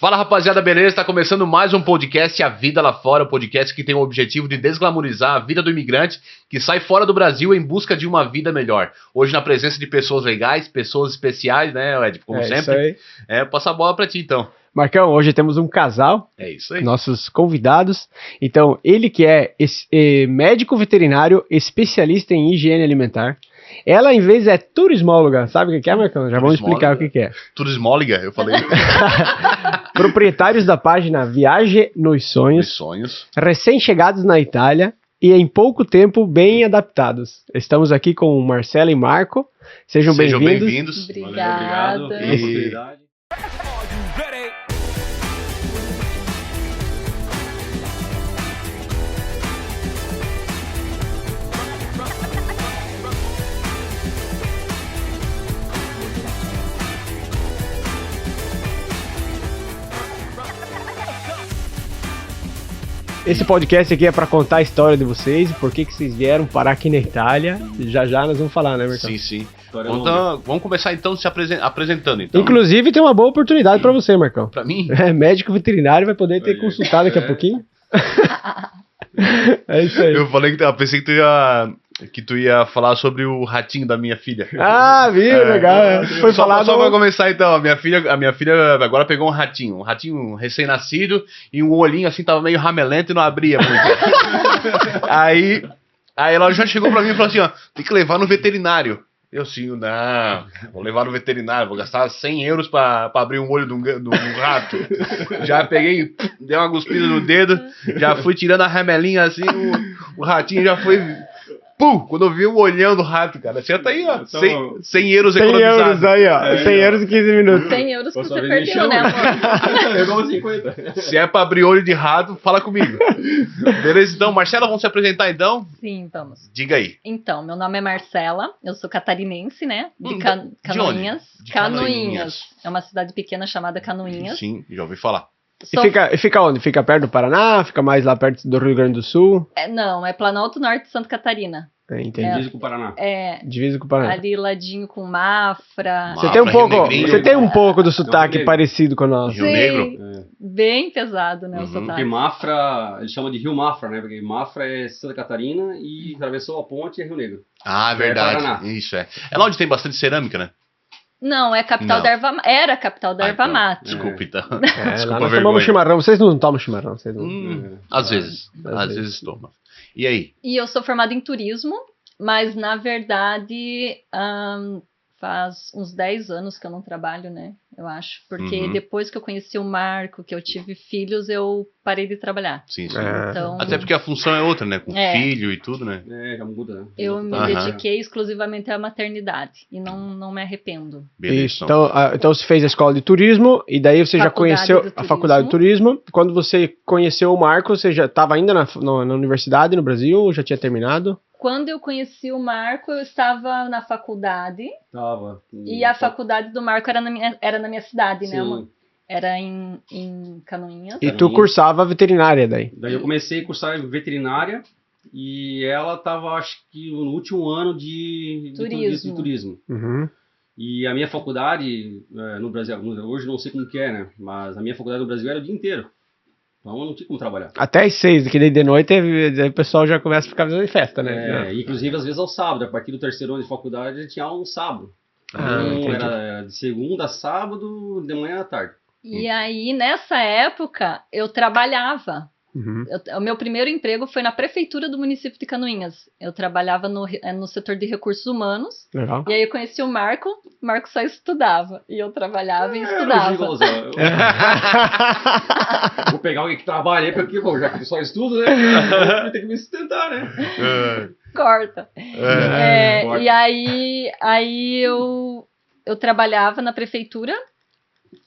Fala rapaziada, beleza? Tá começando mais um podcast A Vida Lá Fora, o podcast que tem o objetivo de desglamorizar a vida do imigrante que sai fora do Brasil em busca de uma vida melhor. Hoje na presença de pessoas legais, pessoas especiais, né, Ed? Como sempre. Isso aí. Passa a bola pra ti então. Marcão, hoje temos um casal, É isso aí. nossos convidados. Então, ele que é médico veterinário, especialista em higiene alimentar. Ela, em vez, é turismóloga. Sabe o que é, Marcão? Já vamos explicar o que é. Turismóloga, eu falei. Proprietários da página Viagem nos Sonhos. Sonhos. Recém-chegados na Itália e em pouco tempo bem adaptados. Estamos aqui com o Marcelo e Marco. Sejam bem-vindos. Obrigada. Valeu, obrigado. Esse podcast aqui é para contar a história de vocês, por que vocês vieram parar aqui na Itália. Já nós vamos falar, né, Marcão? Sim. Então, vamos começar então se apresentando. Então. Inclusive, tem uma boa oportunidade para você, Marcão. Pra mim? Médico veterinário, vai poder ter consultado daqui a pouquinho. É isso aí. Eu falei pensei que tu ia falar sobre o ratinho da minha filha. Ah, viu? Legal. Foi falado. Só pra começar então, a minha filha agora pegou um ratinho recém-nascido e um olhinho assim tava meio ramelento e não abria muito. Aí ela já chegou pra mim e falou assim, ó, tem que levar no veterinário. Eu assim, não, vou levar no veterinário, vou gastar 100 euros pra abrir um olho de um rato. Já peguei, dei uma cuspida no dedo, já fui tirando a ramelinha assim, o ratinho já foi... Pum! Quando eu vi o olhão do rato, cara, acerta aí, ó, 100 euros economizados. 100 euros aí, ó, 100 euros e 15 minutos. 100 euros que você perdeu, né, amor? Pegou 50. Se é pra abrir olho de rato, fala comigo. Beleza, então, Marcela, vamos se apresentar então? Sim, vamos. Diga aí. Então, meu nome é Marcela, eu sou catarinense, né? De De Canoinhas. onde? De Canoinhas. É uma cidade pequena chamada Canoinhas. Sim, já ouvi falar. E fica onde? Fica perto do Paraná? Fica mais lá perto do Rio Grande do Sul? Não, é Planalto Norte de Santa Catarina. Entendi. Divisa com o Paraná. Divisa com o Paraná. Ali ladinho com Mafra. Você tem Rio Negrinho. você tem um pouco do sotaque Negro. parecido com o nosso. Rio Negro? Bem pesado, né, o Porque sotaque. Mafra, eles chamam de Rio Mafra, né? Porque Mafra é Santa Catarina e atravessou a ponte é Rio Negro. Ah, verdade. Paraná. Isso é. É lá onde tem bastante cerâmica, né? Não, é capital Não. da erva... Era a capital da erva então, mate. Desculpa, então. Lá Desculpa, nós vergonha. tomamos chimarrão. Vocês não tomam chimarrão? Vocês não... Às vezes. Às Às vezes. vezes toma. E aí? E eu sou formada em turismo, mas na verdade faz uns 10 anos que eu não trabalho, né? Eu acho. Porque depois que eu conheci o Marco, que eu tive filhos, eu parei de trabalhar. Sim. Então, Até porque a função é outra, né? Com É. filho e tudo, né? Já muda, né? eu me Aham. dediquei exclusivamente à maternidade. E não me arrependo. Beleza. Isso. Então você fez a escola de turismo e daí você já Faculdade conheceu do a faculdade de turismo. Quando você conheceu o Marco, você já estava ainda na universidade no Brasil ou já tinha terminado? Quando eu conheci o Marco, eu estava na faculdade. Tava. E a faculdade do Marco era na minha cidade, né, amor? Sim. Era em Canoinhas. E tu cursava veterinária daí? Daí eu comecei a cursar veterinária e ela tava, acho que no último ano de turismo. Uhum. E a minha faculdade no Brasil, hoje não sei como que é, né? Mas a minha faculdade no Brasil era o dia inteiro. Então eu não tinha como trabalhar. Até às 6, que daí de noite aí o pessoal já começa a ficar fazendo festa, né? Inclusive às vezes ao sábado, a partir do terceiro ano de faculdade tinha aula no sábado. Entendi. Era de segunda a sábado, de manhã à tarde. E aí, nessa época, eu trabalhava. Uhum. O meu primeiro emprego foi na prefeitura do município de Canoinhas. Eu trabalhava no setor de recursos humanos. Legal. E aí eu conheci o Marco só estudava. E eu trabalhava e Eu estudava. digo, vou pegar alguém que trabalha aí, porque bom, já que eu só estudo, né? Eu tenho que me sustentar, né? Corta. Corta. E aí eu trabalhava na prefeitura.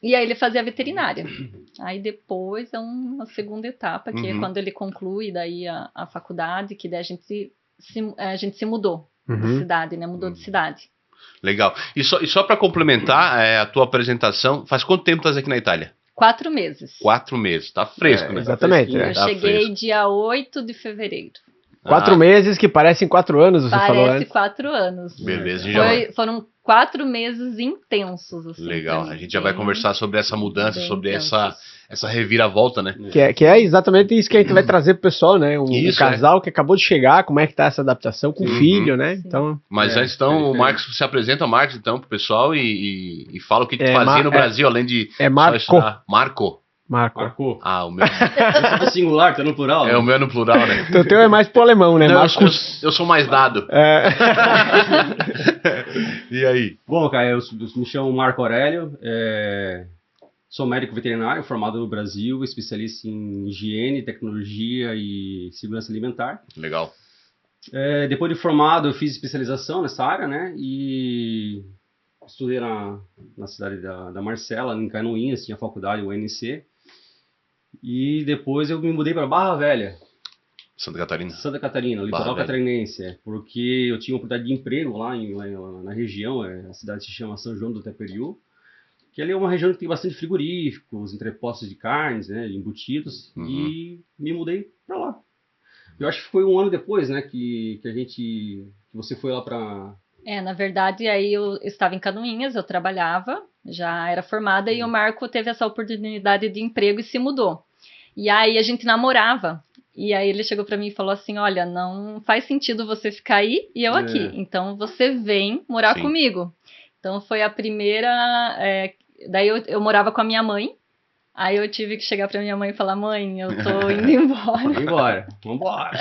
E aí ele fazia veterinária. Aí depois é uma segunda etapa, que é quando ele conclui daí a faculdade, que daí a gente se mudou de cidade, né? Mudou de cidade. Legal. E só para complementar a tua apresentação, faz quanto tempo estás aqui na Itália? 4 meses. 4 meses. Tá fresco, né? Exatamente. Eu Tá cheguei fresco. dia 8 de fevereiro. 4 meses que parecem 4 anos, você falou Parece antes. 4 anos. Beleza, já. Foram 4 meses intensos. Assim, Legal. pra A mim, gente já vai bem- conversar sobre essa mudança, bem sobre intensos. essa reviravolta, né? Que é exatamente isso que a gente vai trazer pro pessoal, né? Um Isso, casal que acabou de chegar, como é que tá essa adaptação com o Uhum. filho, né? Sim. Então, Mas antes, então, o diferente. Marcos se apresenta, Marcos, então, pro pessoal e fala o que tu É, fazia no Brasil, além de é só Marco. estudar. Marco. Marcou. Ah, o meu Esse é do singular, tá no plural. é o meu no plural, né? Então, o teu é mais pro alemão, né? Não, Marcos. eu sou mais dado. É. E aí? Bom, cara, eu me chamo Marco Aurélio, sou médico veterinário, formado no Brasil, especialista em higiene, tecnologia e segurança alimentar. Legal. Depois de formado, eu fiz especialização nessa área, né? E estudei na cidade da Marcela, em Canoinhas, tinha a faculdade, o UNC. E depois eu me mudei para Barra Velha, Santa Catarina. Santa Catarina, litoral Velha. catarinense, porque eu tinha uma oportunidade de emprego lá, na região, a cidade se chama São João do Teperiú, que ali é uma região que tem bastante frigoríficos, entrepostos de carnes, né, embutidos, Uhum. e me mudei para lá. Eu acho que foi um ano depois, né, que você foi lá para... Na verdade, aí eu estava em Canoinhas, eu trabalhava, já era formada, e o Marco teve essa oportunidade de emprego e se mudou. E aí a gente namorava, e aí ele chegou pra mim e falou assim, olha, não faz sentido você ficar aí e eu aqui, então você vem morar Sim. comigo. Então foi a primeira, daí eu morava com a minha mãe, aí eu tive que chegar pra minha mãe e falar, mãe, eu tô indo embora. Vamos embora, vambora.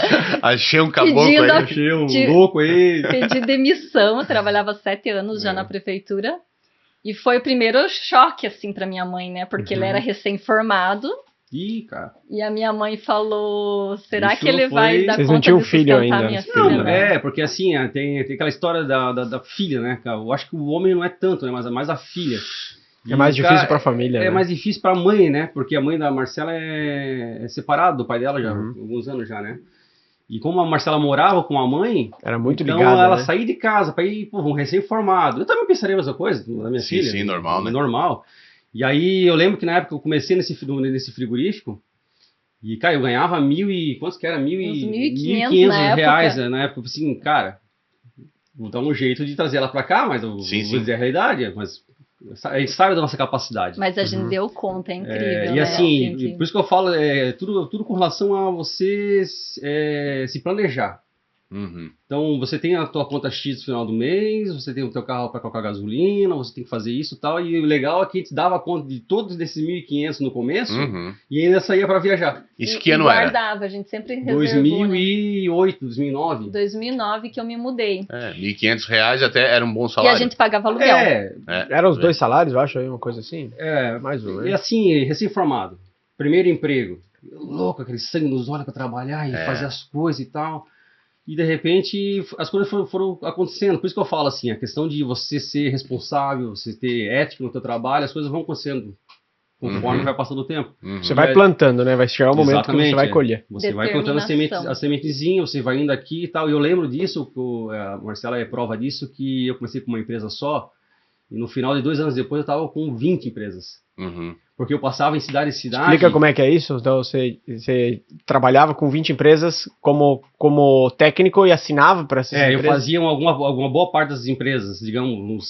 Achei um caboclo Pedindo aí. a- Achei um Te- louco aí. Pedi demissão, eu trabalhava 7 anos já na prefeitura. E foi o primeiro choque, assim, pra minha mãe, né? Porque ele era recém-formado. Ih, cara. E a minha mãe falou, será Isso que ele foi- vai dar Vocês não conta tinham de filho sustentar ainda. minha Não, filha? Né? Porque assim, tem aquela história da filha, né, cara? Eu acho que o homem não é tanto, né? Mas é mais a filha. É mais E, difícil cara, pra família. É né? mais difícil pra mãe, né? Porque a mãe da Marcela é separada do pai dela já há alguns anos já, né? E como a Marcela morava com a mãe, Era muito então ligada, ela né? saía de casa pra ir, um recém-formado. Eu também pensaria a mesma coisa da minha Sim, filha. sim, normal, né? Normal. E aí eu lembro que na época eu comecei nesse frigorífico, e, cara, eu ganhava quantos que era? Uns 1.500 1.500 na reais época. na época. Eu falei assim, cara, vou dar um jeito de trazer ela pra cá, mas eu Sim, vou sim. dizer a realidade, mas a gente sabe da nossa capacidade. Mas a gente deu conta, é incrível. E né? assim, que- por isso que eu falo, tudo com relação a você se planejar. Uhum. Então, você tem a tua conta X no final do mês, você tem o teu carro para colocar gasolina, você tem que fazer isso e tal. E o legal é que a gente dava conta de todos desses 1.500 no começo Uhum. e ainda saía para viajar. Isso e- que ano e era? guardava, a gente sempre reservou, 2008, 2009. 2009 que eu me mudei. R$1.500 até era um bom E a salário. gente pagava aluguel. Eram os 2 salários, eu acho, aí, uma coisa assim. Mais um, E né? assim, recém-formado, primeiro emprego, louco, aquele sangue nos olhos para trabalhar e fazer as coisas e tal. E de repente as coisas foram acontecendo. Por isso que eu falo assim, a questão de você ser responsável, você ter ética no teu trabalho, as coisas vão acontecendo conforme vai passando o tempo. Uhum. Você vai plantando, né? Vai chegar o momento que você vai colher. Você vai plantando a sementezinha, você vai indo aqui e tal. E eu lembro disso, a Marcela é prova disso, que eu comecei com uma empresa só, e no final de 2 anos depois eu estava com 20 empresas. Uhum. Porque eu passava em cidade em cidade. Explica como é que é isso. Então, você trabalhava com 20 empresas como técnico e assinava para essas eu empresas? fazia alguma boa parte das empresas, digamos, uns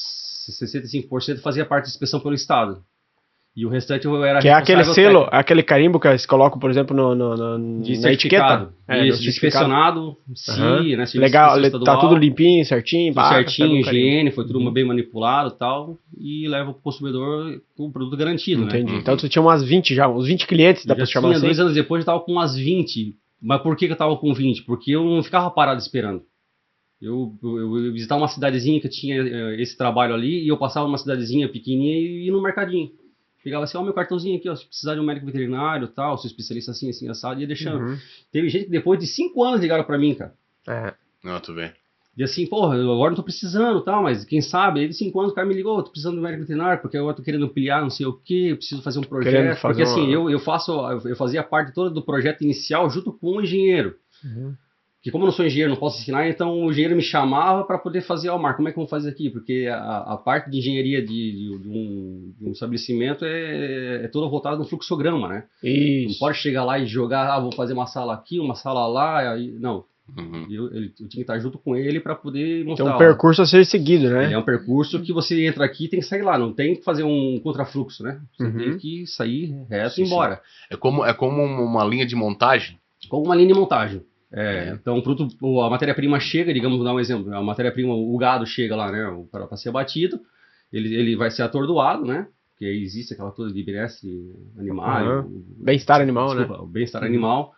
65% fazia parte de inspeção pelo Estado. E o restante eu era Que é aquele responsável selo, técnico. aquele carimbo que eles colocam, por exemplo, De na etiqueta. certificado. Isso, de inspecionado, sim, né? Legal, Serviço tá estadual, tudo limpinho, certinho, tudo certinho, pega um carimbo. higiene, foi tudo bem manipulado e tal, e leva pro consumidor o produto garantido, Entendi. né? Então tu tinha umas 20 já, uns 20 clientes, dá Eu pra já chamar tinha assim? 2 anos depois, eu tava com umas 20. Mas por que eu tava com 20? Porque eu não ficava parado esperando. Eu visitava uma cidadezinha que tinha esse trabalho ali, e eu passava uma cidadezinha pequenininha e ia no mercadinho. Pegava assim, ó, meu cartãozinho aqui, ó, se precisar de um médico veterinário e tal, sou especialista assim, assim, assado, ia deixando. Teve gente que depois de 5 anos ligaram pra mim, cara. Não, tu vê. E assim, porra, eu agora não tô precisando e tal, mas quem sabe, aí de 5 anos o cara me ligou, tô precisando de um médico veterinário, porque agora tô querendo ampliar não sei o que, eu preciso fazer um projeto. Porque assim, eu fazia parte toda do projeto inicial junto com o engenheiro. Porque como eu não sou engenheiro, não posso ensinar, então o engenheiro me chamava para poder fazer, Marco, como é que vamos fazer aqui? Porque a parte de engenharia de um estabelecimento é toda voltada no fluxograma, né? Isso. Não pode chegar lá e jogar, vou fazer uma sala aqui, uma sala lá, não. Eu tinha que estar junto com ele para poder mostrar. Tem um percurso a ser seguido, né? É um percurso que você entra aqui e tem que sair lá, não tem que fazer um contrafluxo, né? Você tem que sair reto e ir embora. É como uma linha de montagem? Como uma linha de montagem. Então a matéria-prima chega, digamos, vou dar um exemplo, a matéria-prima, o gado chega lá, né, para ser abatido, ele vai ser atordoado, né, porque existe aquela coisa de bem-estar animal, bem-estar animal, né? O bem-estar animal,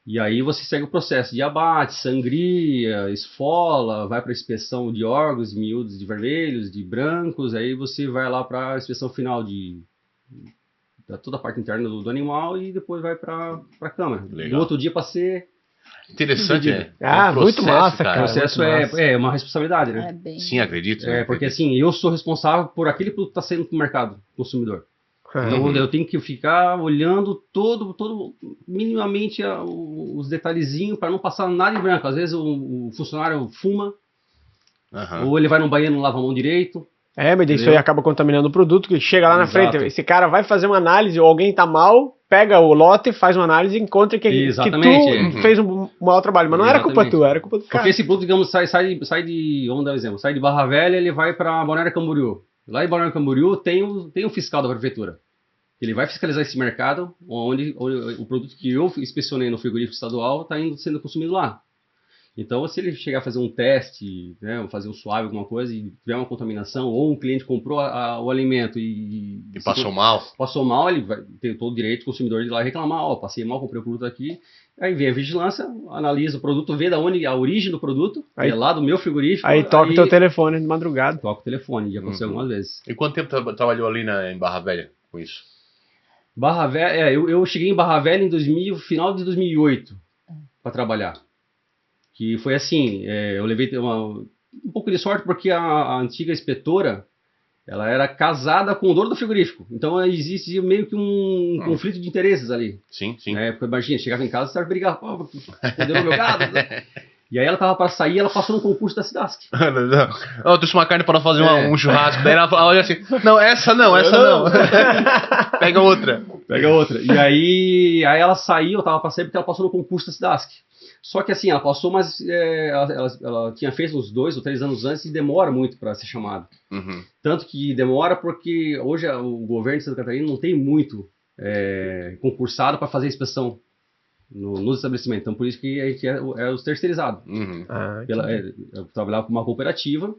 e aí você segue o processo de abate, sangria, esfola, vai para inspeção de órgãos, de miúdos de vermelhos, de brancos, aí você vai lá para a inspeção final da toda a parte interna do animal e depois vai para a câmara. No outro dia para ser... Interessante, né? Muito massa, cara. O processo é uma responsabilidade, né? Sim, acredito. Porque assim, eu sou responsável por aquele produto que está saindo para o mercado, consumidor. Então eu tenho que ficar olhando todo minimamente os detalhezinhos para não passar nada em branco. Às vezes o funcionário fuma, ou ele vai no banheiro e não lava a mão direito. Mas isso aí acaba contaminando o produto, que chega lá na frente, esse cara vai fazer uma análise, ou alguém tá mal, pega o lote, faz uma análise e encontra que tu fez um mau trabalho. Mas não era culpa tua, era culpa do cara. Porque esse produto, digamos, sai de, vamos dar um exemplo, sai de Barra Velha, ele vai para Balneário Camboriú. Lá em Balneário Camboriú tem um fiscal da prefeitura. Ele vai fiscalizar esse mercado, onde o produto que eu inspecionei no frigorífico estadual está sendo consumido lá. Então, se ele chegar a fazer um teste, né, fazer um suave, alguma coisa, e tiver uma contaminação, ou um cliente comprou o alimento e passou mal. Passou mal, ele vai ter todo o direito, o consumidor, de ir lá e reclamar, passei mal, comprei o produto aqui. Aí vem a vigilância, analisa o produto, vê da onde a origem do produto, aí, é lá do meu frigorífico. Aí toca o teu telefone de madrugada. Toca o telefone, já aconteceu algumas vezes. E quanto tempo trabalhou ali em Barra Velha com isso? Barra Velha, eu cheguei em Barra Velha em final de 2008 para trabalhar. Que foi assim, eu levei um pouco de sorte porque a antiga inspetora, ela era casada com o dono do frigorífico. Então existe meio que um conflito de interesses ali. Sim, sim. Porque imagina, chegava em casa e estava brigando, entendeu meu gado? E aí ela tava para sair, ela passou no concurso da Cidasc. Eu trouxe uma carne para nós fazer um churrasco. Daí ela olha assim, não, essa não. Pega outra. E aí ela saiu, eu tava para sair porque ela passou no concurso da Cidasc. Só que assim, ela passou, mas ela tinha feito uns 2 ou 3 anos antes e demora muito para ser chamada. Tanto que demora porque hoje o governo de Santa Catarina não tem muito concursado para fazer inspeção nos estabelecimentos. Então por isso que a gente é os terceirizados. Eu trabalhava com uma cooperativa,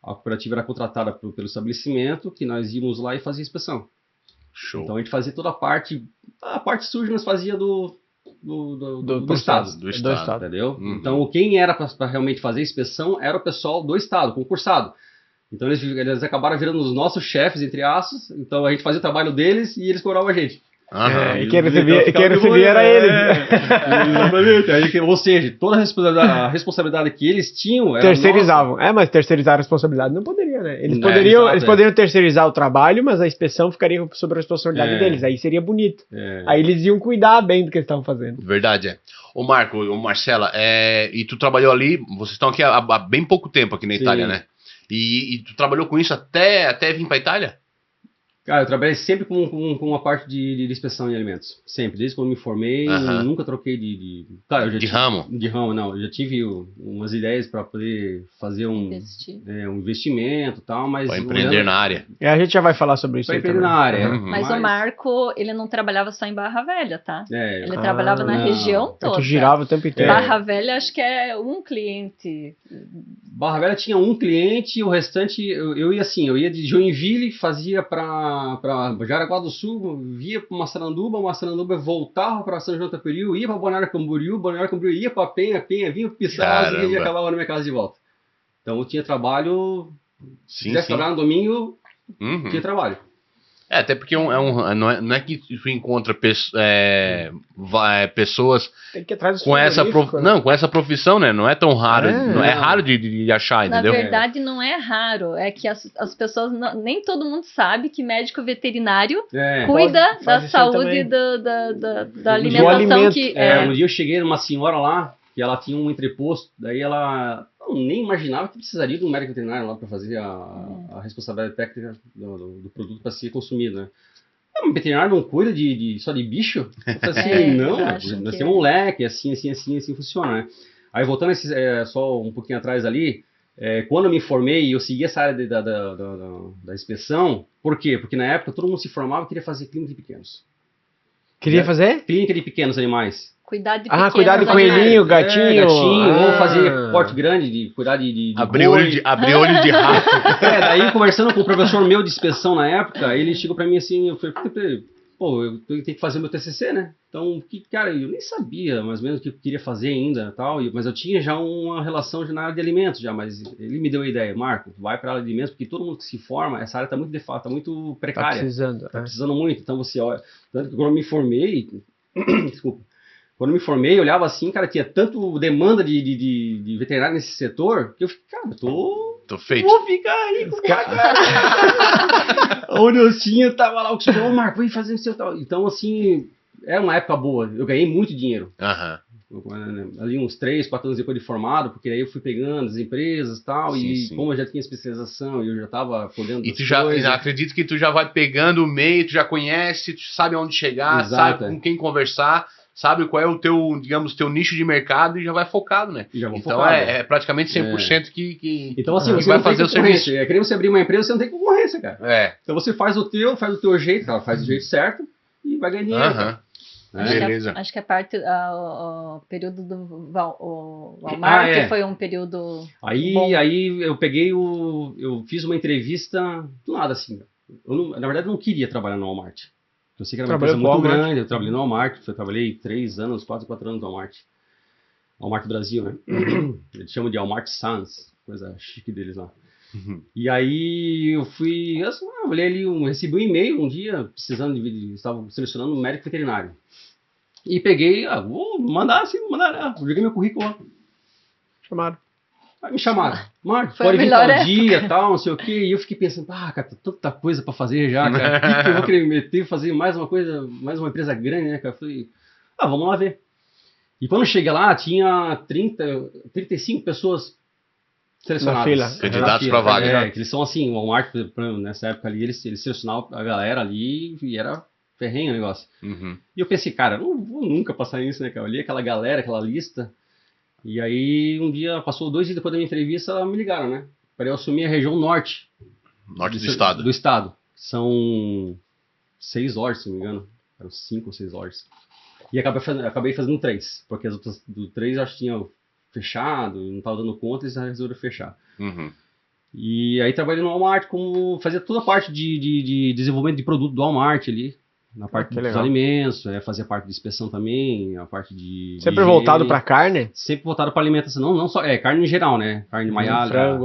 a cooperativa era contratada pelo estabelecimento, que nós íamos lá e fazia inspeção. Show. Então a gente fazia toda a parte suja nós fazia do Estado. Do Estado. Entendeu? Então, quem era para realmente fazer a inspeção era o pessoal do Estado, concursado. Então, eles acabaram virando os nossos chefes, entre assos. Então, a gente fazia o trabalho deles e eles cobravam a gente. E quem recebia era eles. Exatamente. Ou seja, toda a responsabilidade que eles tinham era terceirizavam. Mas terceirizar a responsabilidade não poderia, né? Eles poderiam terceirizar o trabalho, mas a inspeção ficaria sob a responsabilidade deles. Aí seria bonito. Aí eles iam cuidar bem do que eles estavam fazendo. Verdade, Ô Marcela, e tu trabalhou ali, vocês estão aqui há bem pouco tempo aqui na Itália, né? E tu trabalhou com isso até vir pra Itália? Cara, eu trabalhei sempre com a parte de inspeção de alimentos. Sempre. Desde quando me formei, nunca troquei de ramo? De ramo, não. Eu já tive umas ideias para poder fazer um investimento e tal, mas... Para empreender na área. A gente já vai falar sobre isso. Para empreender na área. Mas o Marco, ele não trabalhava só em Barra Velha, tá? Ele trabalhava na região toda. Tu girava o tempo inteiro. Barra Velha, acho que é um cliente. Barra Velha tinha um cliente, o restante, eu ia de Joinville, fazia para Jaraguá do Sul, via para Massaranduba voltava para São João Taperiu, ia para Balneário Camboriú ia para Penha, vinha para Pissarras e acabava na minha casa de volta. Então eu tinha trabalho, se quisesse trabalhar no domingo, tinha trabalho. Até porque não é que tu encontra pessoas com essa profissão, né? Não é tão raro. É raro de achar, entendeu? Na verdade, não é raro. É que as pessoas... nem todo mundo sabe que médico veterinário cuida da saúde da alimentação. Um dia eu cheguei numa senhora lá, que ela tinha um entreposto, daí ela... nem imaginava que precisaria de um médico veterinário lá para fazer a responsabilidade técnica do produto para ser consumido, né? Um veterinário não cuida só de bicho? Eu falei assim, não, nós temos um leque, assim funciona, né? Aí voltando só um pouquinho atrás ali, quando eu me formei, eu segui essa área da inspeção. Por quê? Porque na época todo mundo se formava e queria fazer clínica de pequenos. Queria fazer? Clínica de pequenos animais. Cuidar de pequenos cuidar de coelhinho, gatinho. Ou fazer porte grande, cuidar de abrir olho de rato. Daí conversando com o professor meu de inspeção na época, ele chegou pra mim assim, eu falei, pô, eu tenho que fazer meu TCC, né? Então, cara, eu nem sabia mais ou menos o que eu queria fazer ainda, tal, mas eu tinha já uma relação na área de alimentos, mas ele me deu a ideia, Marco, vai pra área de alimentos, porque todo mundo que se forma, essa área tá muito tá muito precária. Tá precisando muito, então você olha, tanto que quando eu me formei, desculpa, quando eu me formei, eu olhava assim, cara, tinha tanto demanda de veterinário nesse setor, que eu fiquei, cara, tô feito. Vou ficar rico, cara. Onde eu tinha, tava lá, o que falou, Marco, vem fazer o seu tal. Então, assim, era uma época boa, eu ganhei muito dinheiro. Ali uns 3, 4 anos depois de formado, porque aí eu fui pegando as empresas e tal, como eu já tinha especialização, eu já tava podendo. E tu acredito que tu já vai pegando o meio, tu já conhece, tu sabe onde chegar, sabe com quem conversar. Sabe qual é o teu, digamos, teu nicho de mercado e já vai focado, né? Então é praticamente 100% que então, assim, você vai fazer o serviço. É que nem você abrir uma empresa, você não tem concorrência, cara. Então você faz o teu jeito, cara, faz do jeito certo e vai ganhar dinheiro. Beleza. Acho que a parte, o período do Walmart, que foi um período bom. Aí eu peguei eu fiz uma entrevista do nada, assim. Na verdade, eu não queria trabalhar no Walmart. Eu sei que era uma empresa muito grande, eu trabalhei no Walmart, trabalhei 3 anos, quase 4 anos no Walmart. Walmart Brasil, né? Eles chamam de Walmart Sans, coisa chique deles lá. E aí eu olhei ali, recebi um e-mail um dia, estavam selecionando um médico veterinário. E peguei, vou mandar, joguei meu currículo lá. Chamaram. Aí me chamaram, Marco, pode vir tal dia, tal, não sei o quê. E eu fiquei pensando, cara, tem tanta coisa pra fazer já, cara. O que eu vou querer me meter, fazer mais uma coisa, mais uma empresa grande, né, cara? Eu falei, vamos lá ver. E quando eu cheguei lá, tinha 35 pessoas selecionadas. Na fila. Candidatos pra vaga. Que eles são assim, o Walmart, nessa época ali, eles selecionavam a galera ali e era ferrenho o negócio. E eu pensei, cara, eu não vou nunca passar nisso, né, cara? Eu olhei aquela galera, aquela lista. E aí, um dia, passou 2 dias depois da minha entrevista, me ligaram, né? Para eu assumir a região norte. Norte do estado. Do estado. São 6 lojas, se não me engano. Eram 5 ou 6 lojas. E acabei fazendo 3. Porque as outras do 3 eu acho que tinham fechado, não estava dando conta, eles resolveram fechar. E aí trabalhei no Walmart, fazia toda a parte de desenvolvimento de produto do Walmart ali. Na parte dos alimentos, fazia parte de inspeção também, a parte de... Sempre voltado para carne? Sempre voltado para alimentação, não só, carne em geral, né? Carne maiada,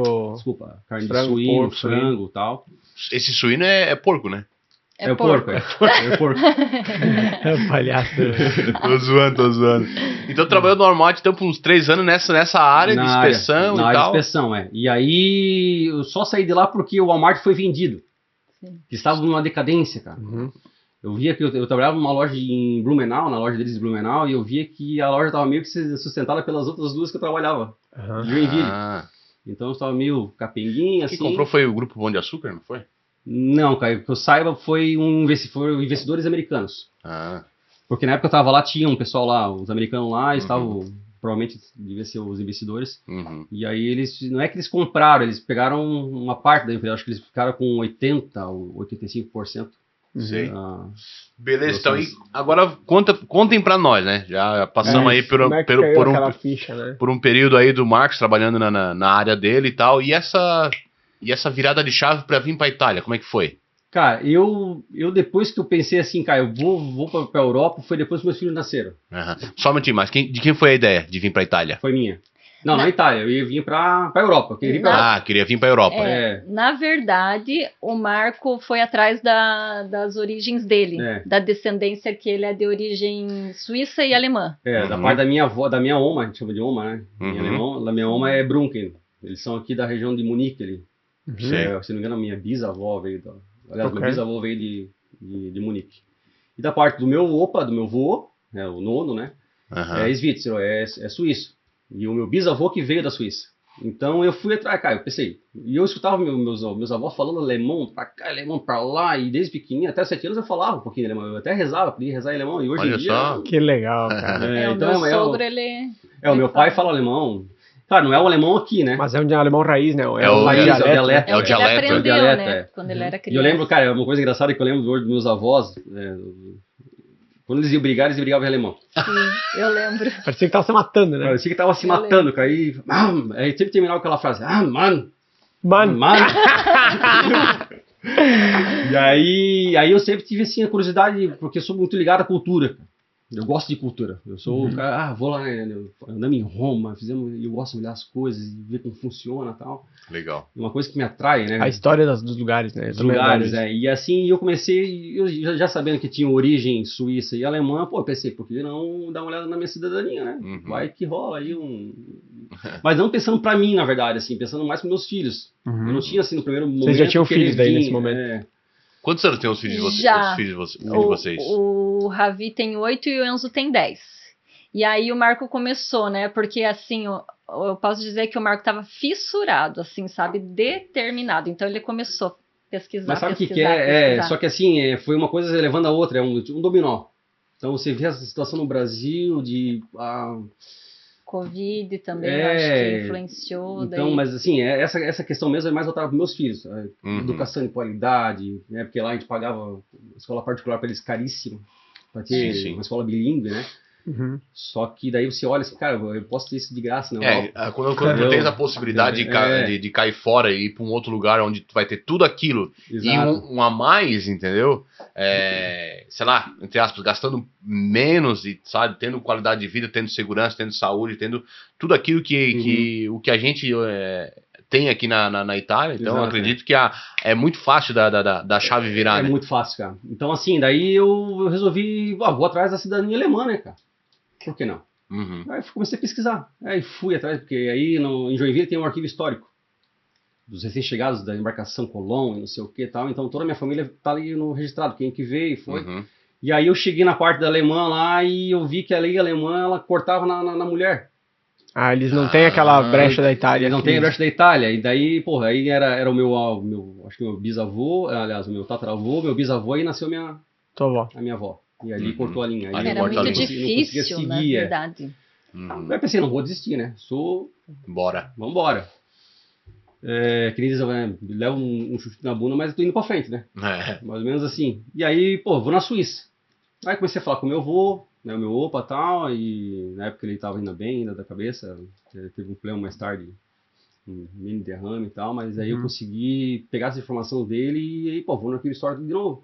carne de suíno, porco, frango e tal. Esse suíno é porco, né? É porco. É porco. É palhaço. Tô zoando. Então trabalhou no Walmart então, por uns 3 anos nessa área de inspeção e tal? Na área de inspeção, E aí eu só saí de lá porque o Walmart foi vendido. Que estava numa decadência, cara. Eu via que eu trabalhava numa loja em Blumenau, na loja deles de Blumenau, e eu via que a loja estava meio que sustentada pelas outras 2 que eu trabalhava, de Joinville. Então eu estava meio capenguinha, assim. Quem comprou foi o Grupo Pão de Açúcar, não foi? Não, cara, que eu saiba foram investidores americanos. Porque na época eu estava lá, tinha um pessoal lá, os americanos lá, estavam, provavelmente devia ser os investidores. E aí eles, não é que eles compraram, eles pegaram uma parte da empresa, acho que eles ficaram com 80% ou 85%. Sei. Beleza, então agora contem pra nós, né? Já passamos aí por um período aí do Marcos trabalhando na área dele e tal. E essa virada de chave pra vir pra Itália, como é que foi? Cara, eu depois que eu pensei assim, cara, eu vou pra Europa, foi depois que meus filhos nasceram. Só um minutinho, mas de quem foi a ideia de vir pra Itália? Foi minha. Não, na Itália, eu ia vir pra Europa. Queria vir pra Europa. Na verdade, o Marco foi atrás das origens dele, da descendência que ele é de origem suíça e alemã. Da parte da minha avó, da minha oma, a gente chama de oma, né? Da minha oma é Brunken. Eles são aqui da região de Munique ali. Se não me engano, a minha bisavó veio meu bisavô veio de Munique. E da parte do meu vô, o nono, né? É Svitzer, é suíço. E o meu bisavô que veio da Suíça. Então eu fui atrás, cara, eu pensei. E eu escutava meus avós falando alemão pra cá, alemão pra lá. E desde pequenininho, até 7 anos eu falava um pouquinho de alemão. Eu até rezava, podia rezar em alemão. E hoje em dia... Que legal, cara. O meu sogro, ele o meu pai fala alemão. Claro, não é o alemão aqui, né? Mas é um alemão raiz, né? É o dialeto. dialeto. É o que ele dialeto, aprendeu, dialeto, né? Quando ele era E criança. eu lembro, cara, uma coisa engraçada que eu lembro dos meus avós, quando eles iam brigar, eles brigavam em alemão. Sim, eu lembro. Parecia que tava se matando, né? Parecia que tava se matando, cara. Aí sempre terminava com aquela frase, mano. Mano. E aí eu sempre tive assim a curiosidade, porque eu sou muito ligado à cultura. Eu gosto de cultura. Eu sou o cara, vou lá, andamos em Roma, eu gosto de olhar as coisas e ver como funciona e tal. Legal. Uma coisa que me atrai, né? A história dos lugares, né? Dos lugares, E assim eu comecei, eu já sabendo que tinha origem suíça e alemã, pô, eu pensei, por que não dar uma olhada na minha cidadania, né? Vai que rola aí Mas não pensando pra mim, na verdade, assim, pensando mais pros meus filhos. Eu não tinha, assim, no primeiro momento... Vocês já tinham filhos daí nesse momento? Quantos anos tem os filhos de vocês? Já. Os filhos de vocês? O Ravi tem 8 e o Enzo tem 10. E aí o Marco começou, né? Porque assim, eu posso dizer que o Marco estava fissurado, assim, sabe? Determinado. Então ele começou a pesquisar, Mas sabe o que pesquisar. Só que assim, foi uma coisa levando a outra, é um dominó. Então você vê essa situação no Brasil de... Covid também, eu acho que influenciou. Então, daí... mas assim, essa questão mesmo é mais voltada para meus filhos. Educação de qualidade, né? Porque lá a gente pagava escola particular para eles caríssimo, para ter uma escola bilíngue, né? Só que daí você olha assim, cara, eu posso ter isso de graça, não? Quando tu tens a possibilidade de cair fora e ir para um outro lugar onde tu vai ter tudo aquilo e um a mais, entendeu? Sei lá, entre aspas, gastando menos e, sabe, tendo qualidade de vida, tendo segurança, tendo saúde, tendo tudo aquilo que a gente tem aqui na Itália. Então, eu acredito que é muito fácil da chave virar, né? É muito fácil, cara. Então, assim, daí eu resolvi, vou atrás da cidadania alemã, né, cara? Por que não? Aí comecei a pesquisar. Aí fui atrás, porque aí em Joinville tem um arquivo histórico dos recém-chegados da embarcação Colón e não sei o que e tal. Então toda a minha família tá ali no registrado, quem que veio foi. E aí eu cheguei na parte da alemã lá e eu vi que a lei alemã, ela cortava na mulher. Eles não têm aquela brecha da Itália. Eles não têm a brecha da Itália. E daí, porra, aí era o meu acho que meu bisavô, aliás, o meu tataravô, meu bisavô, aí nasceu a minha avó. E ali cortou a linha. Aí era muito difícil, na verdade. Aí pensei, não vou desistir, né? Vambora. Que nem diz, leva um chute na bunda, mas eu tô indo pra frente, né? Mais ou menos assim. E aí, vou na Suíça. Aí comecei a falar com o meu avô, né, o meu opa e tal, e na época ele tava ainda bem, ainda da cabeça, teve um problema mais tarde, um mini derrame e tal, mas aí eu consegui pegar essa informação dele e aí, vou naquele histórico de novo.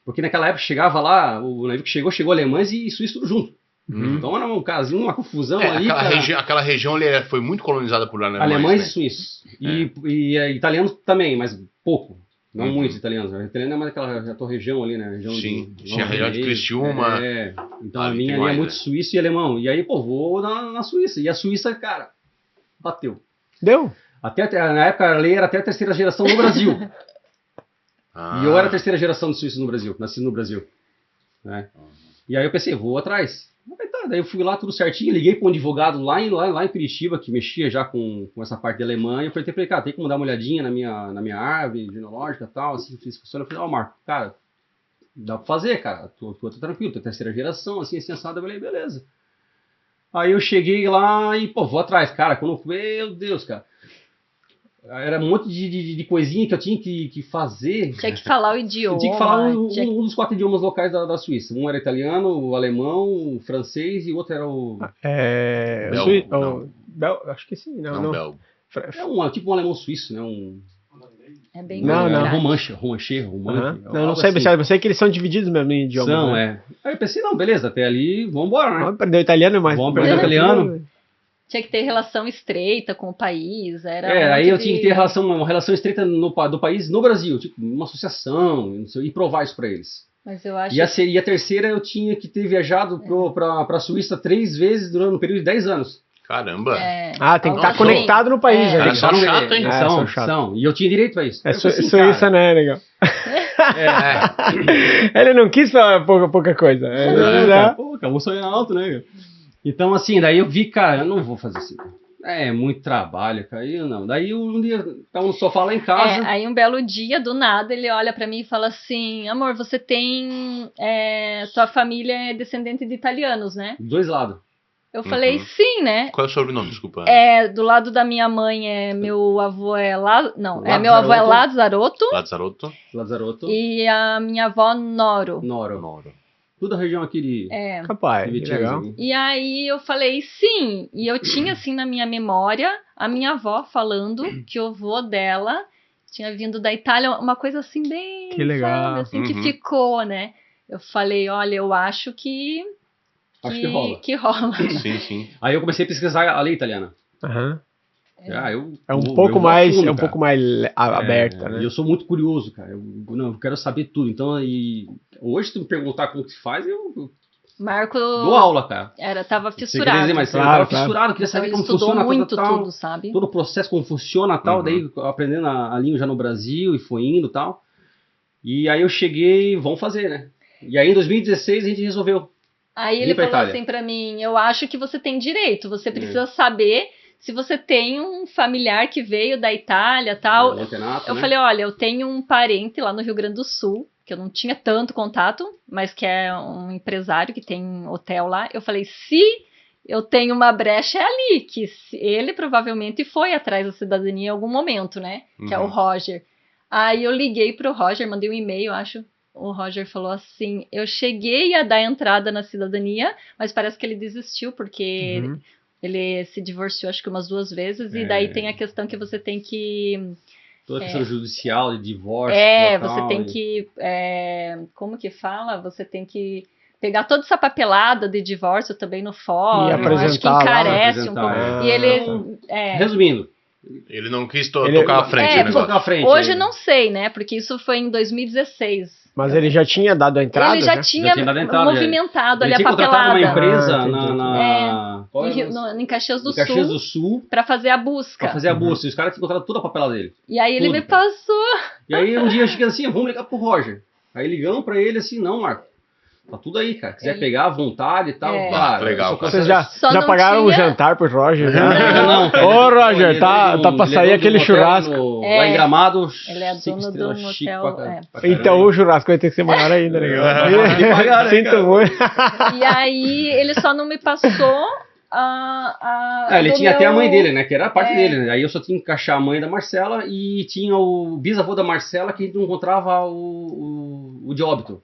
Porque naquela época chegava lá, o navio que chegou alemães e suíços tudo junto. Então era um casinho, uma confusão ali. Aquela região ali foi muito colonizada por alemães e suíços. E italianos também, mas pouco. Não muitos italianos. A italiana é mais aquela tua região ali, né? Região tinha a região de Criciúma. Então a minha ali é muito suíço e alemão. E aí, vou na Suíça. E a Suíça, cara, bateu. Deu? Na época a lei era até a terceira geração no Brasil. E eu era a terceira geração de suíços no Brasil, nasci no Brasil. Né? E aí eu pensei, vou atrás. Daí eu fui lá tudo certinho, liguei para um advogado lá em Curitiba, que mexia já com essa parte da Alemanha. Eu falei, cara, tem como dar uma olhadinha na minha árvore genealógica e tal, assim, funciona. Eu falei, Marco, cara, dá pra fazer, cara, tô tranquilo, tô terceira geração, assim assado. Eu falei, beleza. Aí eu cheguei lá e, vou atrás, cara, meu Deus, cara. Era um monte de coisinha que eu tinha que fazer. Tinha que falar o idioma. Eu tinha que falar um dos 4 idiomas locais da Suíça. Um era italiano, o alemão, o francês e o outro era o... acho que sim. Não. É tipo um alemão suíço, né? É bem romanche. Não sei, assim. Eu sei que eles são divididos mesmo em idiomas. Aí eu pensei, não, beleza, até ali, vambora, né? Vamos aprender o italiano, mas... Vamos aprender o italiano. Tinha que ter relação estreita com o país. Aí eu tinha que ter uma relação estreita do país no Brasil, tipo uma associação, e provar isso para eles. Mas eu acho e a terceira eu tinha que ter viajado para a Suíça 3 vezes durante um período de 10 anos. Caramba! Tem que estar conectado no país. Cara, são chato, hein? São. E eu tinha direito para isso. Suíça, né, legal? Ele não quis falar pouca coisa. Acabou sonhando alto, né? Então, assim, daí eu vi, cara, eu não vou fazer assim. É muito trabalho, cara. Daí um dia, tava no sofá lá em casa. Aí um belo dia, do nada, ele olha pra mim e fala assim: amor, você tem. Tua família é descendente de italianos, né? Dos 2 lados. Eu falei, sim, né? Qual é o sobrenome, desculpa? Do lado da minha mãe, meu avô é meu avô é Lazzaroto. E a minha avó, Noro. Toda a região aqui de... Capaz, que legal. E aí eu falei, sim. E eu tinha, assim, na minha memória, a minha avó falando que o avô dela tinha vindo da Itália, uma coisa assim bem... Que legal. Sabe, assim, que ficou, né? Eu falei, olha, eu acho que rola. Sim. Aí eu comecei a pesquisar a lei italiana. Aham. É um pouco mais aberta, né? E eu sou muito curioso, cara. Eu quero saber tudo. Então, hoje, se tu me perguntar como que se faz, eu Marco dou aula, cara. Tava fissurado. Dizer, mas tava fissurado, queria saber como funciona muito tal, tudo, sabe? todo o processo, como funciona tal. Daí, aprendendo a língua já no Brasil e foi indo tal. E aí eu cheguei, vamos fazer, né? E aí, em 2016, a gente resolveu. Aí ele falou assim pra mim, eu acho que você tem direito, você precisa saber se você tem um familiar que veio da Itália e tal. Eu falei, olha, eu tenho um parente lá no Rio Grande do Sul, que eu não tinha tanto contato, mas que é um empresário que tem um hotel lá. Eu falei, se eu tenho uma brecha é ali, que ele provavelmente foi atrás da cidadania em algum momento, né? Que é o Roger. Aí eu liguei pro Roger, mandei um e-mail, acho. O Roger falou assim, eu cheguei a dar entrada na cidadania, mas parece que ele desistiu, porque ele se divorciou acho que umas 2 vezes, e daí tem a questão que você tem que... Toda a questão judicial, de divórcio... você tem que... como que fala? Você tem que pegar toda essa papelada de divórcio também no fórum, acho que encarece um pouco. E ele... Resumindo, ele não quis tocar à frente. Hoje não sei, né? Porque isso foi em 2016. Mas ele já tinha dado a entrada? Ele já tinha movimentado ali a papelada. Ele tinha contratado uma empresa em Caxias do Sul para fazer a busca. E os caras tinham contratado toda a papelada dele. E aí ele me passou. E aí um dia eu cheguei assim, vamos ligar pro Roger. Aí ligamos pra ele assim, não, Marco. Tá tudo aí, cara. Quiser pegar à vontade e tal. Legal. Vocês já pagaram um jantar pro Roger? Não. Ô, Roger, tá pra sair aquele churrasco. Lá em Gramado. Ele é dono do hotel. Então o churrasco vai ter que ser maior ainda, legal. Sinto muito. E aí ele só não me passou ele tinha até a mãe dele, né? Que era a parte dele, né? Aí eu só tinha que encaixar a mãe da Marcela e tinha o bisavô da Marcela que a gente não encontrava o de óbito.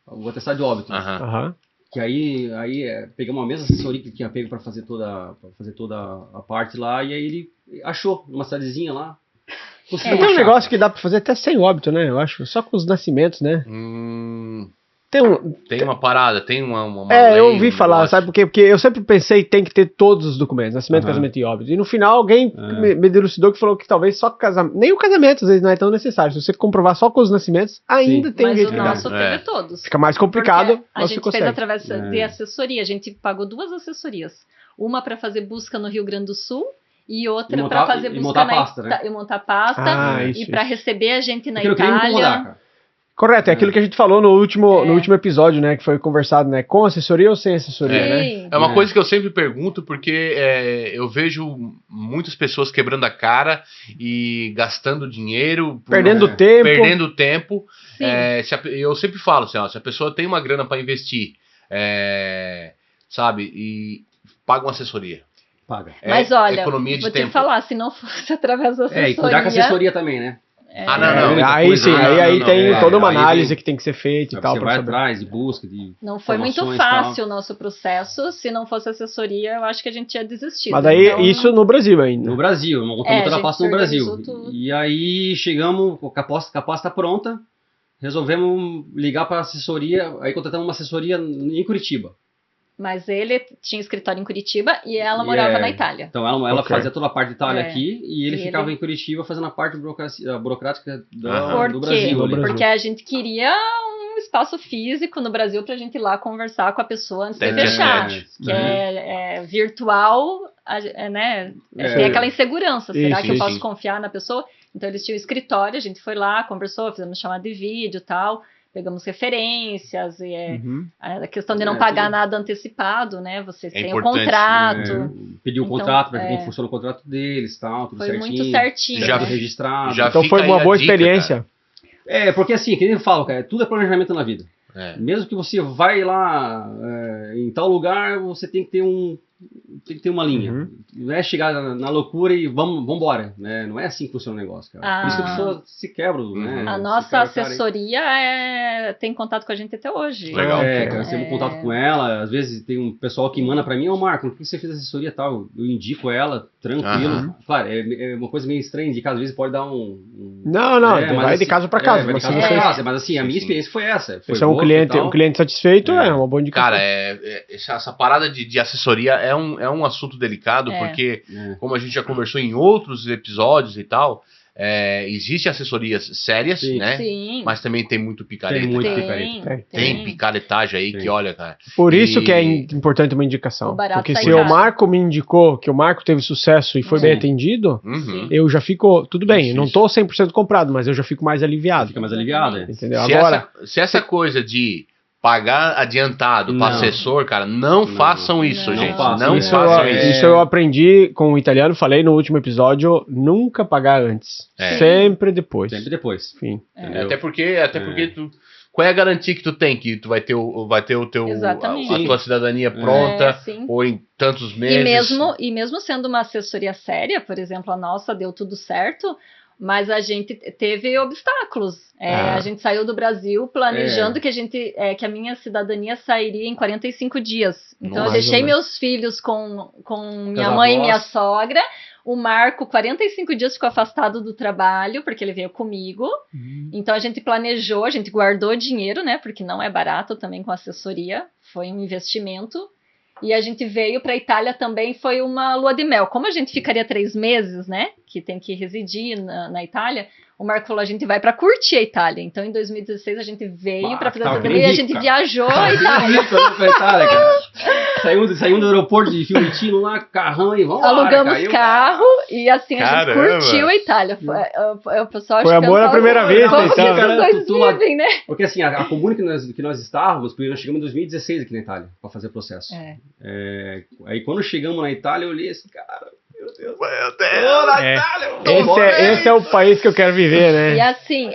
O atestado de óbito. Que aí pegamos uma mesma assessoria que tinha pego pra fazer toda a parte lá, e aí ele achou numa cidadezinha lá. Tem um negócio que dá pra fazer até sem óbito, né? Eu acho, só com os nascimentos, né? Tem uma parada, tem uma lei, eu ouvi falar, sabe por quê? Porque eu sempre pensei que tem que ter todos os documentos, nascimento, casamento e óbito. E no final alguém me delucidou que falou que talvez só casamento, nem o casamento às vezes não é tão necessário. Se você comprovar só com os nascimentos, ainda tem um jeito de Mas o nosso teve todos. Fica mais complicado, a gente fez através de assessoria, a gente pagou 2 assessorias. Uma para fazer busca no Rio Grande do Sul e outra para fazer busca e montar pasta e para receber a gente na Itália. Correto, é aquilo que a gente falou no último episódio, né? Que foi conversado, né? Com assessoria ou sem assessoria, né? É uma coisa que eu sempre pergunto, porque eu vejo muitas pessoas quebrando a cara e gastando dinheiro. Perdendo tempo. Eu sempre falo assim, se a pessoa tem uma grana para investir, sabe, e paga uma assessoria. Paga. Mas olha, economia de vou tempo. te falar, se não fosse através da assessoria... E cuidar com a assessoria também, né? Não. Aí sim, aí tem toda uma análise que tem que ser feita e tal. Você vai atrás de busca, de não foi muito fácil o nosso processo. Se não fosse assessoria, eu acho que a gente tinha desistido. Mas daí isso no Brasil ainda. No Brasil, montamos toda a pasta no Brasil. E aí chegamos com a pasta pronta, resolvemos ligar para a assessoria, aí contratamos uma assessoria em Curitiba. Mas ele tinha escritório em Curitiba e ela morava na Itália. Então ela fazia toda a parte de Itália aqui e ele ficava em Curitiba fazendo a parte burocrática do Brasil. Porque a gente queria um espaço físico no Brasil pra gente ir lá conversar com a pessoa antes de fechar. Que é virtual, né? Tem aquela insegurança. Será que eu posso confiar na pessoa? Então eles tinham um escritório, a gente foi lá, conversou, fizemos chamada de vídeo e tal. Pegamos referências, a questão de não pagar nada antecipado, né? Vocês têm o contrato. Pediu o contrato para ver como funciona o contrato deles, tal, tudo certinho. Foi muito certinho. Já registrado. Então foi uma boa experiência. Porque assim, que nem eu falo, cara, tudo é planejamento na vida. Mesmo que você vai lá em tal lugar, você tem que ter tem que ter uma linha. Não é chegar na loucura e vamos embora, né? Não é assim que funciona o negócio, cara. Por isso que a pessoa se quebra, né? A nossa assessoria tem contato com a gente até hoje. Legal. Cara, eu tenho contato com ela, às vezes tem um pessoal que manda pra mim, Marco, por que você fez assessoria e tal? Eu indico ela, tranquilo. Claro, é uma coisa meio estranha, de às vezes pode dar Não, vai assim, de casa pra casa. Vai de casa pra casa, mas assim, a minha experiência foi essa. Foi um cliente satisfeito, é uma boa indicação. Cara, essa parada de assessoria é um assunto delicado, porque, como a gente já conversou em outros episódios e tal, existem assessorias sérias, né? Sim. Mas também tem muito picareta. Tem picaretagem aí que, olha, cara. Por isso que é importante uma indicação. Porque se o Marco me indicou que o Marco teve sucesso e foi bem atendido, eu já fico, tudo bem, não tô 100% comprado, mas eu já fico mais aliviado. Fica mais aliviado, entendeu? Se essa coisa de pagar adiantado para assessor, cara, não façam isso, gente. Não façam isso. Isso eu aprendi com o italiano, falei no último episódio, nunca pagar antes. Sempre depois. Sempre depois. Enfim. Até porque tu... Qual é a garantia que tu tem que tu vai ter a tua cidadania pronta ou em tantos meses? E mesmo sendo uma assessoria séria, por exemplo, a nossa deu tudo certo, mas a gente teve obstáculos. A gente saiu do Brasil planejando que a minha cidadania sairia em 45 dias. Então eu deixei meus filhos com minha mãe e minha sogra. O Marco, 45 dias, ficou afastado do trabalho, porque ele veio comigo. Então a gente planejou, a gente guardou dinheiro, né? Porque não é barato também com assessoria. Foi um investimento. E a gente veio para a Itália também, foi uma lua de mel. Como a gente ficaria 3 meses, né? Que tem que residir na Itália. O Marco falou, a gente vai para curtir a Itália. Então, em 2016, a gente veio para fazer a cidadania e a gente viajou a Itália. Saímos do aeroporto de Fiumicino lá, carrão e vamos lá. Alugamos carro e assim a gente curtiu a Itália. O pessoal foi amor à primeira vez, então. Né? Porque assim, a comuna que nós estávamos, porque nós chegamos em 2016 aqui na Itália para fazer o processo. Aí quando chegamos na Itália, eu olhei assim, cara... Meu Deus, esse é o país que eu quero viver, né? E assim,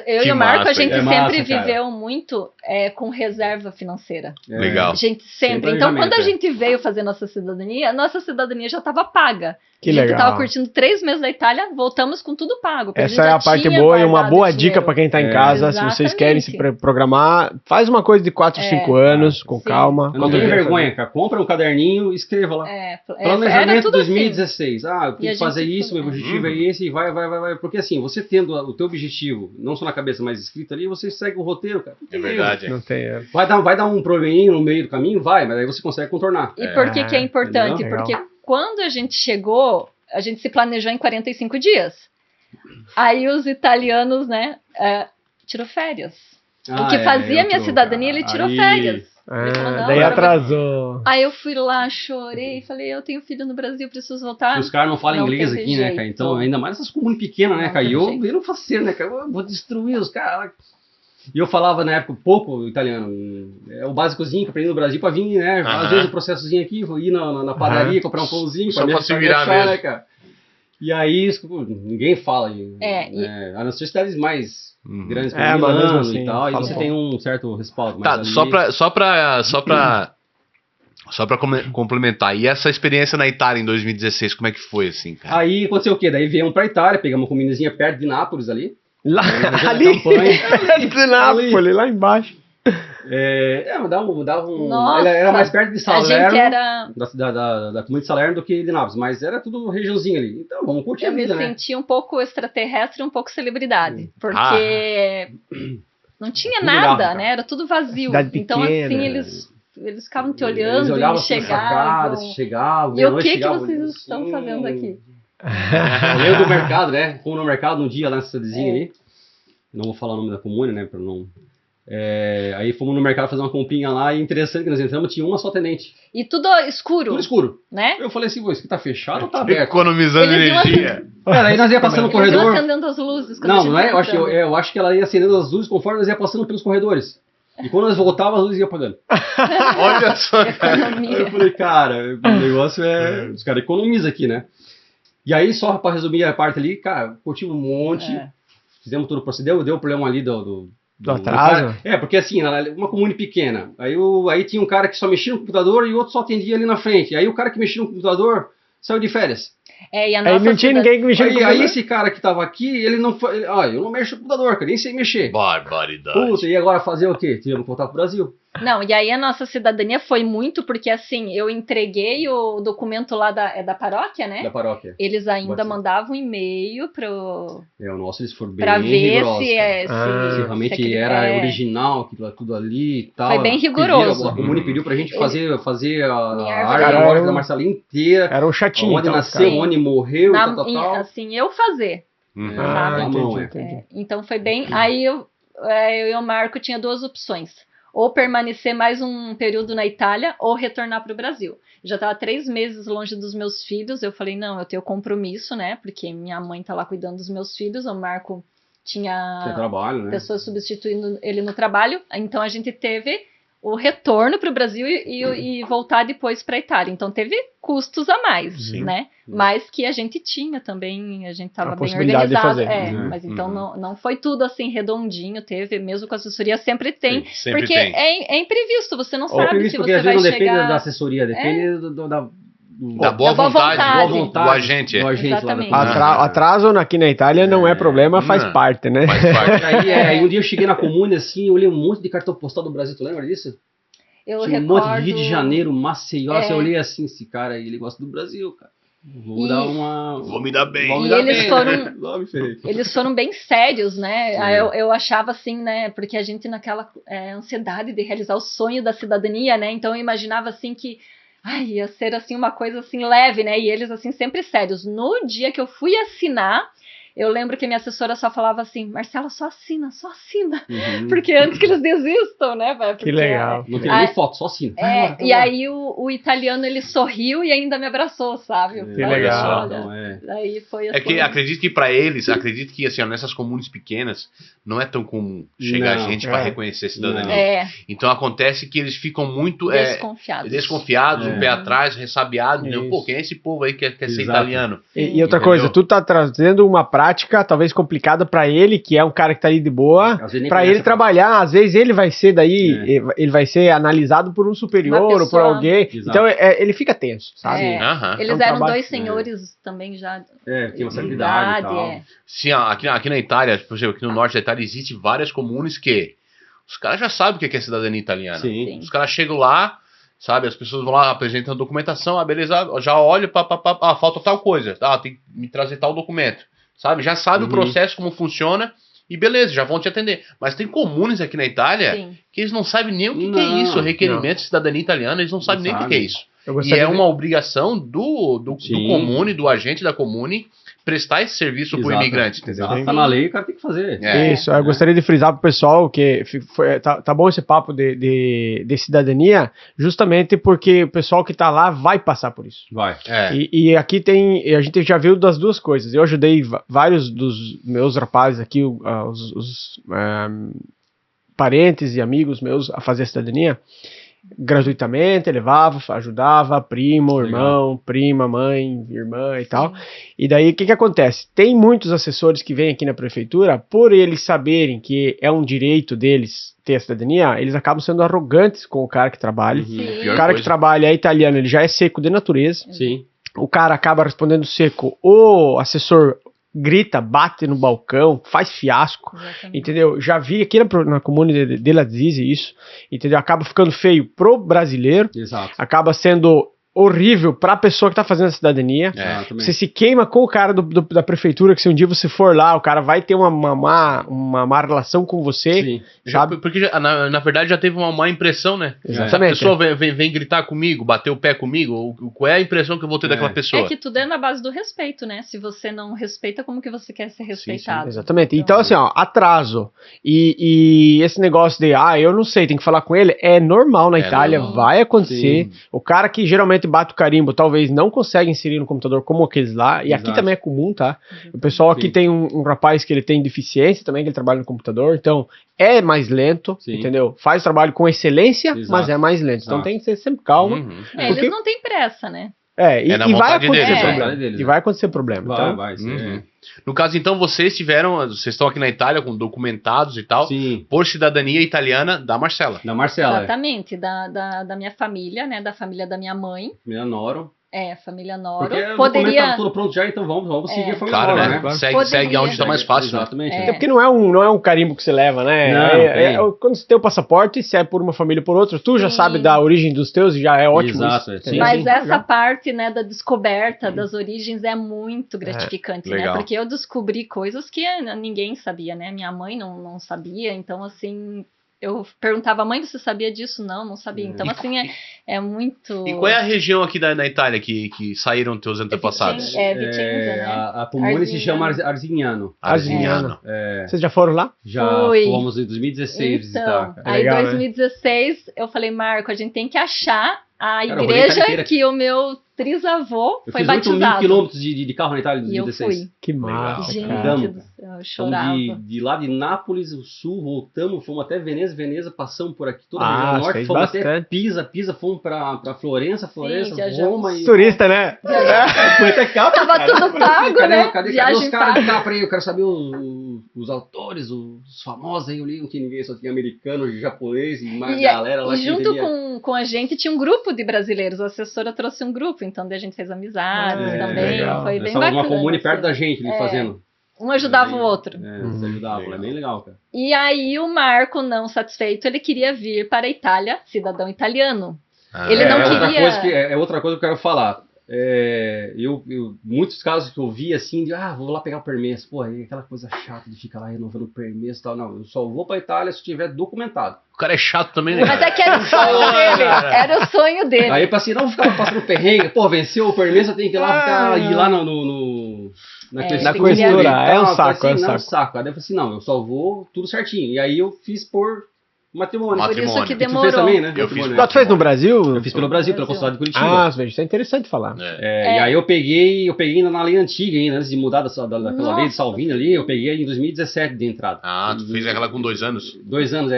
eu e o Marco, a gente sempre viveu muito com reserva financeira. Legal. A gente sempre. Então, quando a gente veio fazer nossa cidadania já estava paga. Que legal. A gente estava curtindo 3 meses da Itália, voltamos com tudo pago. Essa é a parte boa e uma boa dica para quem está em casa. Se vocês querem se programar, faz uma coisa de 4, 5 anos, com calma. Não tem vergonha, cara. Compra um caderninho e escreva lá. Planejamento 2016. Eu tenho que fazer isso, meu objetivo é esse, e vai. Porque assim, você tendo o teu objetivo, não só na cabeça, mas escrito ali, você segue o roteiro, cara. É verdade. Não tem, Vai dar um probleminha no meio do caminho? Vai, mas aí você consegue contornar. E por que é importante? Porque quando a gente chegou, a gente se planejou em 45 dias. Aí os italianos, né, tirou férias. O que fazia minha cidadania, ele tirou férias. Daí atrasou. Aí eu fui lá, chorei, falei, eu tenho filho no Brasil, preciso voltar. Os caras não falam inglês aqui, né, cara? Então, ainda mais essas comunas pequenas, né, cara? E eu não faço ser, né, cara? Eu vou destruir os caras. E eu falava na época pouco italiano. É o básicozinho que eu aprendi no Brasil pra vir, né? Às vezes o processozinho aqui, vou ir na padaria, comprar um pãozinho só pra se virar mesmo, né, cara? E aí, ninguém fala. A não ser cidades mais grandes, como Milano assim, e tal, aí você tem um certo respaldo. Tá, ali... só pra complementar, e essa experiência na Itália em 2016, como é que foi, assim, cara? Aí aconteceu o quê? Daí viemos pra Itália, pegamos uma comunidadezinha perto de Nápoles ali. Ali, perto de Nápoles, lá embaixo. Nossa, era mais perto de Salerno, era... da comunidade de Salerno do que de Nápoles, mas era tudo regiãozinho ali. Então, vamos curtir a vida, né? Eu me senti um pouco extraterrestre e um pouco celebridade, porque não tinha nada, né? Era tudo vazio. Então, assim, eles ficavam te olhando e chegavam. E o que vocês estão fazendo aqui? Eu lembro do mercado, né? Fomos no mercado um dia lá nessa cidadezinha ali. Não vou falar o nome da comuna, né? Pra não... aí fomos no mercado fazer uma comprinha lá e interessante que nós entramos, tinha uma só atendente. E tudo escuro. Tudo escuro. Né? Eu falei assim, isso aqui tá fechado ou tá aberto? Economizando energia. Aí nós ia passando no corredor. Eles iam acendendo as luzes. Não é? Eu acho que ela ia acendendo as luzes conforme nós ia passando pelos corredores. E quando nós voltávamos, as luzes iam apagando. Olha só. Economia. Aí eu falei, cara, o negócio os caras economizam aqui, né? E aí, só para resumir a parte ali, cara, curtimos um monte, fizemos tudo o procedimento, deu problema ali Do atraso? Cara, porque assim, uma comune pequena, aí tinha um cara que só mexia no computador e o outro só atendia ali na frente. Aí o cara que mexia no computador saiu de férias. E a aí não tinha ninguém que mexia no computador. Aí esse cara que tava aqui, ele não foi. Eu não mexo no computador, cara, nem sei mexer. Barbaridade. Puta, e agora fazer o quê? Tivemos que voltar pro Brasil. Não, e aí a nossa cidadania foi muito porque, assim, eu entreguei o documento lá da paróquia, né? Da paróquia. Eles ainda mandavam um e-mail pro... O nosso eles foram bem pra ver rigorosos, se realmente era original, tudo ali e tal. Foi bem rigoroso. A comune pediu pra gente fazer a árvore da Marcela inteira. Era um chatinho. Onde nasceu, onde morreu, tal. Assim, eu fazer. Sabe? Entendi. Então foi bem... Aí eu e o Marco tinha 2 opções. Ou permanecer mais um período na Itália, ou retornar para o Brasil. Já estava 3 meses longe dos meus filhos, eu falei, não, eu tenho compromisso, né, porque minha mãe está lá cuidando dos meus filhos, o Marco tinha trabalho, né? Pessoas substituindo ele no trabalho, então a gente teve o retorno para o Brasil e voltar depois para a Itália. Então teve custos a mais, né? Mas que a gente tinha também, a gente estava bem organizado. Mas então não foi tudo assim redondinho, teve, mesmo com a assessoria, sempre tem. Sempre porque tem. É imprevisto, você não sabe se porque você às vai vezes não chegar... depende da assessoria, depende da boa vontade do agente. Exatamente. Atraso aqui na Itália não é problema, faz parte, né? Faz parte. Aí um dia eu cheguei na comune assim, eu olhei um monte de cartão postal do Brasil, tu lembra disso? Tinha um monte de Rio de Janeiro, Maceió, eu olhei assim, esse cara aí, ele gosta do Brasil, cara. Vou me dar bem. Eles foram bem sérios, né? Eu achava assim, né? Porque a gente naquela ansiedade de realizar o sonho da cidadania, né? Então eu imaginava assim que ia ser assim uma coisa assim leve, né? E eles assim sempre sérios. No dia que eu fui assinar, eu lembro que minha assessora só falava assim, Marcela, só assina. Porque antes que eles desistam, né? Porque, que legal. Não tem nem foto, só assina. E aí o italiano, ele sorriu e ainda me abraçou, sabe? Que legal. Aí foi assim. Que acredito que pra eles, acredito que assim, nessas comunes pequenas, não é tão comum chegar gente pra reconhecer a cidadania. Então acontece que eles ficam muito desconfiados, um pé atrás, ressabiados. Pô, quem é esse povo aí que quer ser italiano? E outra coisa, tu tá trazendo uma prática talvez complicada pra ele, que é um cara que tá ali de boa, pra ele trabalhar, às vezes ele vai ser ele vai ser analisado por um superior ou por alguém, então ele fica tenso, sabe? Eles eram 2 senhores também já tinha uma certa idade e tal. Sim, aqui na Itália, por exemplo, aqui no norte da Itália existe várias comunes que os caras já sabem o que é cidadania italiana. Sim. Os caras chegam lá, sabe, as pessoas vão lá, apresentam a documentação, beleza, já olho, falta tal coisa, tem que me trazer tal documento. Sabe? Já sabe o processo, como funciona, e beleza, já vão te atender. Mas tem comunes aqui na Itália que eles não sabem nem o que é isso, requerimento de cidadania italiana, eles não sabem nem o que é isso. E é uma obrigação do comune, do agente da comune, prestar esse serviço pro imigrante, entendeu? Tá na lei, o cara tem que fazer. Isso, eu gostaria de frisar pro pessoal que tá bom esse papo de cidadania, justamente porque o pessoal que tá lá vai passar por isso. Vai. E aqui a gente já viu das 2 coisas. Eu ajudei vários dos meus rapazes aqui, os parentes e amigos meus a fazer a cidadania. Gratuitamente, levava, ajudava, primo, irmão, prima, mãe, irmã e tal. E daí o que acontece? Tem muitos assessores que vêm aqui na prefeitura, por eles saberem que é um direito deles ter a cidadania, eles acabam sendo arrogantes com o cara que trabalha. O cara que trabalha é italiano, ele já é seco de natureza. O cara acaba respondendo seco, o assessor grita, bate no balcão, faz fiasco, entendeu? Já vi aqui na comune de Lazise isso, entendeu? Acaba ficando feio pro brasileiro, acaba sendo horrível pra pessoa que tá fazendo a cidadania. Você se queima com o cara da prefeitura, que se um dia você for lá, o cara vai ter uma má relação com você, sabe? Porque na verdade já teve uma má impressão, né? Exatamente. A pessoa vem gritar comigo, bater o pé comigo, qual é a impressão que eu vou ter daquela pessoa? É que tudo é na base do respeito, né? Se você não respeita, como que você quer ser respeitado? Exatamente. Então assim, atraso e esse negócio de, eu não sei, tem que falar com ele, é normal na Itália, vai acontecer. O cara que geralmente bate o carimbo, talvez não consegue inserir no computador como aqueles lá, e aqui também é comum, tá? O pessoal aqui tem um rapaz que ele tem deficiência também, que ele trabalha no computador, então é mais lento, entendeu? Faz o trabalho com excelência, mas é mais lento, então tem que ser sempre calma. Eles não têm pressa, né? E vai acontecer problema. E vai acontecer problema. Vai. No caso, então, vocês estão aqui na Itália com documentados e tal, por cidadania italiana da Marcela. Da Marcela. Exatamente, da minha família, né? Da família da minha mãe. Minha Noro. Família Noro. Porque o documento tá tudo pronto já, então vamos seguir a família Noro, né? Claro. Segue onde tá mais fácil. Exatamente. Até porque não é um carimbo que você leva, né? Quando você tem o passaporte, se é por uma família ou por outra, tu já sabe da origem dos teus e já é ótimo. Exato. Mas essa parte, né, da descoberta das origens é muito gratificante, né? Porque eu descobri coisas que ninguém sabia, né? Minha mãe não sabia, então assim... Eu perguntava, mãe, você sabia disso? Não sabia. Então, assim, é muito... E qual é a região aqui na Itália que saíram teus antepassados? Vicenza, né? A Pulmone se chama Arzignano. Arzignano. Vocês já foram lá? Já fomos em 2016 visitar. Aí em 2016, eu falei, Marco, a gente tem que achar a igreja que o meu trisavô foi batizado. Eu fiz 8.000 quilômetros de carro na Itália em 2016. E eu fui. Que massa. Gente do céu, eu chorava. De lá de Nápoles, o sul, voltamos, fomos até Veneza, passamos por aqui toda a região norte, fomos até Pisa, fomos pra Florença, Roma. Turista, né? Foi até cá. Tava tudo pago, né? Cadê os caras de cá pra aí? Eu quero saber os autores, os famosos aí, eu li que ninguém, só tinha americano, japonês e uma galera lá. E junto com a gente tinha um grupo de brasileiros, a assessora trouxe um grupo, então daí a gente fez amizades também, foi bem bacana. Uma comune perto da gente ali fazendo. Um ajudava o outro. Se ajudavam, é bem legal, cara. E aí o Marco, não satisfeito, ele queria vir para a Itália, cidadão italiano. Ele não queria... outra coisa que eu quero falar. Muitos casos que eu vi assim, vou lá pegar o permesso. Pô, aí aquela coisa chata de ficar lá renovando o permesso e tal. Não, eu só vou pra Itália se tiver documentado. O cara é chato também, né? Mas é que era o sonho dele. Era o sonho dele. Aí pra assim, não ficar passando perrengue. Pô, venceu o permesso, eu tenho que ir lá, ir lá na questura. É um saco, Aí eu falei assim, não, eu só vou tudo certinho. E aí eu fiz por matrimônio. Por isso que demorou. Tu fez também, né? Tu fez no Brasil? Eu fiz pelo Brasil, pela consulado de Curitiba. Isso é interessante falar. E aí eu peguei ainda na lei antiga ainda, antes de mudar daquela lei de Salvini ali, eu peguei em 2017 de entrada. Tu fez aquela com 2 anos? 2 anos,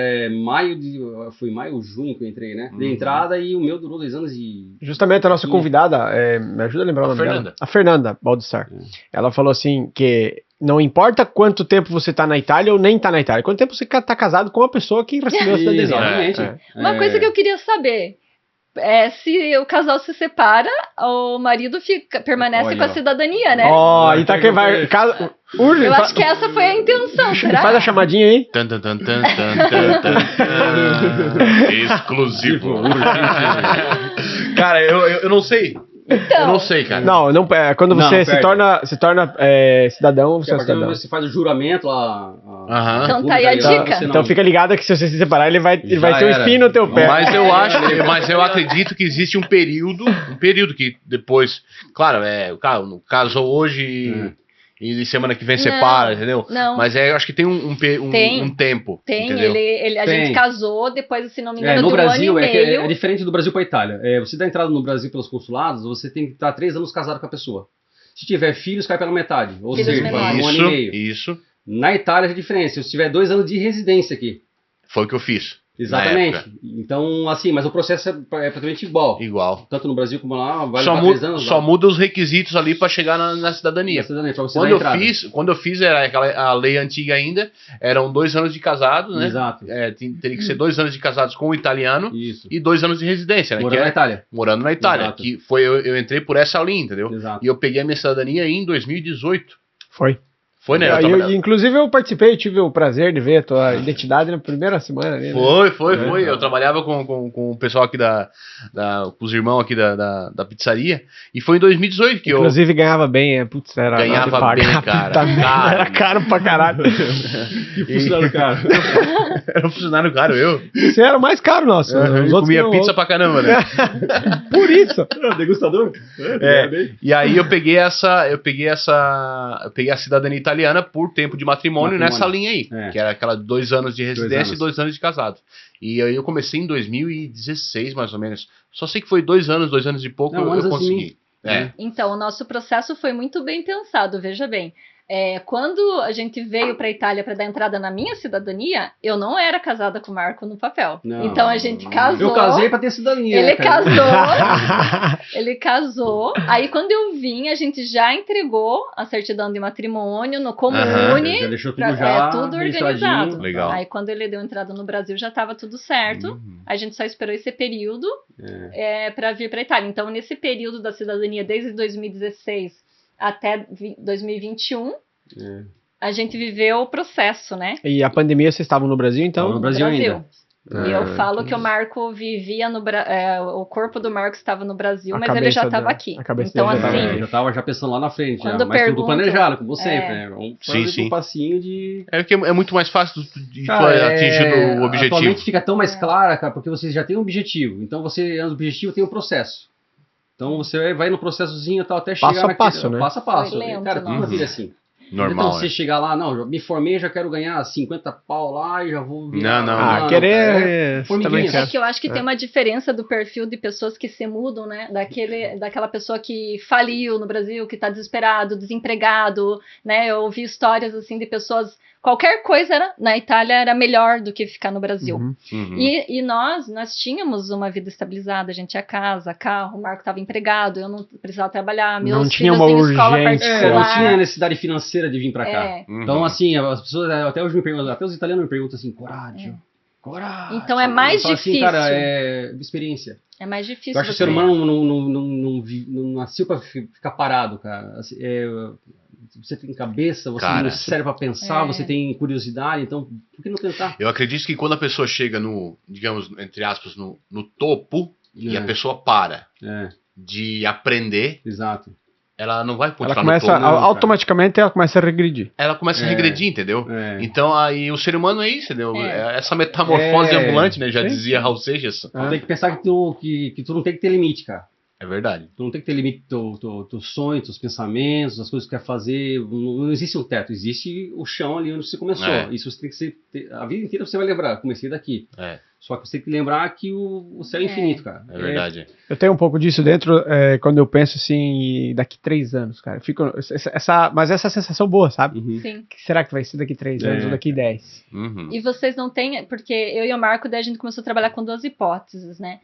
foi maio ou junho que eu entrei, né? De entrada e o meu durou 2 anos e... Justamente a nossa convidada, me ajuda a lembrar o nome dela? A Fernanda Baldessar. Ela falou assim que... Não importa quanto tempo você tá na Itália ou nem tá na Itália. Quanto tempo você tá casado com uma pessoa que recebeu a cidadania. Exatamente. Uma coisa que eu queria saber é se o casal se separa, o marido permanece com a cidadania, né? Então que vai... Eu acho que essa foi a intenção, será? Faz a chamadinha aí. Exclusivo. Cara, eu não sei. Então, eu não sei, cara. Não, quando você se torna cidadão, você é cidadão. Você faz o juramento lá. Então tá aí a dica. Então fica ligado que se você se separar, ele vai ter um espinho no teu pé. Mas eu acredito que existe um período que depois, claro, casou hoje e semana que vem separa, entendeu? Não. Mas eu acho que tem um tempo. Tem, a gente casou, depois, se não me engano, no do Brasil, ano e meio. É diferente do Brasil para a Itália. Você dá entrada no Brasil pelos consulados, você tem que estar 3 anos casado com a pessoa. Se tiver filhos, cai pela metade. Ou seja, 1 ano e meio. Isso. Na Itália é diferente. Se tiver 2 anos de residência aqui. Foi o que eu fiz. Exatamente. Então, assim, mas o processo é praticamente igual. Tanto no Brasil como lá, vai levar 3 anos. Só muda os requisitos ali para chegar na cidadania. Pra você quando eu fiz, era a lei antiga ainda, eram 2 anos de casado, né? Exato. Teria que ser 2 anos de casados com o italiano. Isso. E 2 anos de residência, né? Morando na Itália. Morando na Itália. Exato. Que foi, eu entrei por essa linha, entendeu? Exato. E eu peguei a minha cidadania em 2018. Foi, né? Inclusive eu participei, tive o prazer de ver a tua identidade na primeira semana. Ali, né? Foi. Eu trabalhava com o pessoal aqui com os irmãos aqui da pizzaria. E foi em 2018 que inclusive ganhava bem, ganhava bem, cara. Era caro pra caralho. Que funcionário caro. Era um funcionário caro, eu. Você era o mais caro, nosso. Os outros comia pizza pra caramba, né? Por isso. Degustador? E aí eu peguei a cidadania italiana por tempo de matrimônio nessa linha aí, que era aquela 2 anos de residência e 2 anos de casado. E aí eu comecei em 2016, mais ou menos. Só sei que foi 2 anos e pouco eu consegui. Então, o nosso processo foi muito bem pensado, veja bem. Quando a gente veio para a Itália para dar entrada na minha cidadania, eu não era casada com o Marco no papel. Não. Então a gente casou. Eu casei para ter cidadania. Ele casou. Ele casou. Aí quando eu vim, a gente já entregou a certidão de matrimônio no Comune. Já deixou tudo tudo organizado. Legal. Aí quando ele deu entrada no Brasil já estava tudo certo. A gente só esperou esse período para vir para a Itália. Então nesse período da cidadania, desde 2016 até 2021, a gente viveu o processo, né? E a pandemia, vocês estavam no Brasil, então? No Brasil ainda. E eu falo que o Marco vivia o corpo do Marco estava no Brasil, mas ele já estava aqui. Então, assim... já estava já pensando lá na frente, quando mas tudo planejado, como sempre, né? Vamos fazer um passinho de... que é muito mais fácil de atingir o objetivo. Atualmente fica tão mais clara, cara, porque você já tem um objetivo. Então, você, no objetivo, tem um processo. Então, você vai no processozinho e tal, até chegar... Passo a passo, né? Passo a passo. Lento, cara, tudo na vida assim. Normal, então, você chegar lá, não, me formei, já quero ganhar 50 pau lá e já vou virar... Não. Querer... É que eu acho que tem uma diferença do perfil de pessoas que se mudam, né? Daquela pessoa que faliu no Brasil, que tá desesperado, desempregado, né? Eu ouvi histórias, assim, de pessoas... Qualquer coisa na Itália era melhor do que ficar no Brasil. E nós tínhamos uma vida estabilizada, a gente tinha casa, carro, o Marco estava empregado, eu não precisava trabalhar, meus filhos em escola particular. Eu não tinha necessidade financeira de vir para cá. Então, assim, as pessoas até hoje me perguntam, até os italianos me perguntam assim, coragem. Então é mais difícil. Assim, cara, experiência. É mais difícil. Eu acho que o ser humano não nasceu para ficar parado, cara. Assim, você tem cabeça, você tem cérebro para pensar, você tem curiosidade, então por que não tentar? Eu acredito que quando a pessoa chega no, digamos, entre aspas, no topo, e a pessoa para de aprender, exato, ela não vai continuar ela começa, no topo. Automaticamente ela começa a regredir. Ela começa a regredir, entendeu? Então aí o ser humano é isso, entendeu? Essa metamorfose ambulante, né? Já dizia Raul Seixas. Tem que pensar que tu não tem que ter limite, cara. É verdade. Tu não tem que ter limite do sonho, dos pensamentos, das coisas que tu quer fazer. Não existe um teto, existe o chão ali onde você começou. Isso você tem que ser. A vida inteira você vai lembrar, comecei daqui. Só que você tem que lembrar que o céu é infinito, cara. É verdade. Eu tenho um pouco disso dentro quando eu penso assim, daqui 3 anos, cara. Mas essa sensação boa, sabe? Sim. Que será que vai ser daqui 3 anos ou daqui 10? E vocês não têm. Porque eu e o Marco, daí a gente começou a trabalhar com 2 hipóteses, né?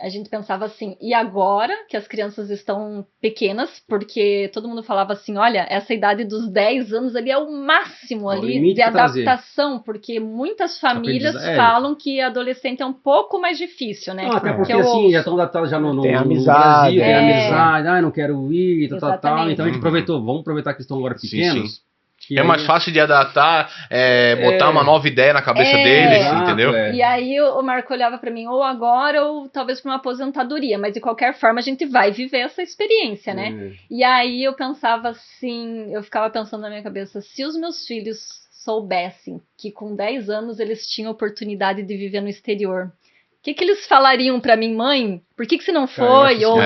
A gente pensava assim, e agora que as crianças estão pequenas, porque todo mundo falava assim, olha, essa idade dos 10 anos ali é o máximo ali de adaptação, porque muitas famílias falam que adolescente é um pouco mais difícil, né? Não, até porque assim, já estão adaptados já no amizade, Brasil, tem amizade, não quero ir, tal. Então a gente vamos aproveitar que estão agora pequenos. Sim. É mais fácil de adaptar, botar uma nova ideia na cabeça deles, entendeu? E aí o Marco olhava pra mim, ou agora, ou talvez pra uma aposentadoria, mas de qualquer forma a gente vai viver essa experiência, né? E aí eu pensava assim, eu ficava pensando na minha cabeça, se os meus filhos soubessem que com 10 anos eles tinham oportunidade de viver no exterior, o que eles falariam pra mim, mãe? Por que você não foi? Eu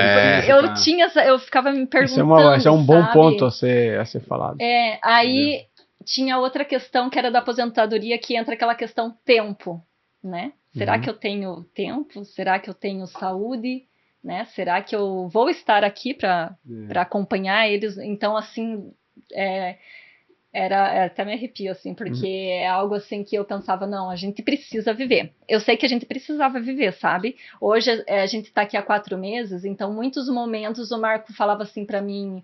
ficava me perguntando. Isso é um bom ponto a ser falado. Aí tinha outra questão que era da aposentadoria, que entra aquela questão tempo, né? Será que eu tenho tempo? Será que eu tenho saúde? Né? Será que eu vou estar aqui para acompanhar eles? Então, assim, até me arrepio, assim, porque é algo assim que eu pensava, não, a gente precisa viver. Eu sei que a gente precisava viver, sabe? Hoje a gente tá aqui há 4 meses, então muitos momentos o Marco falava assim pra mim,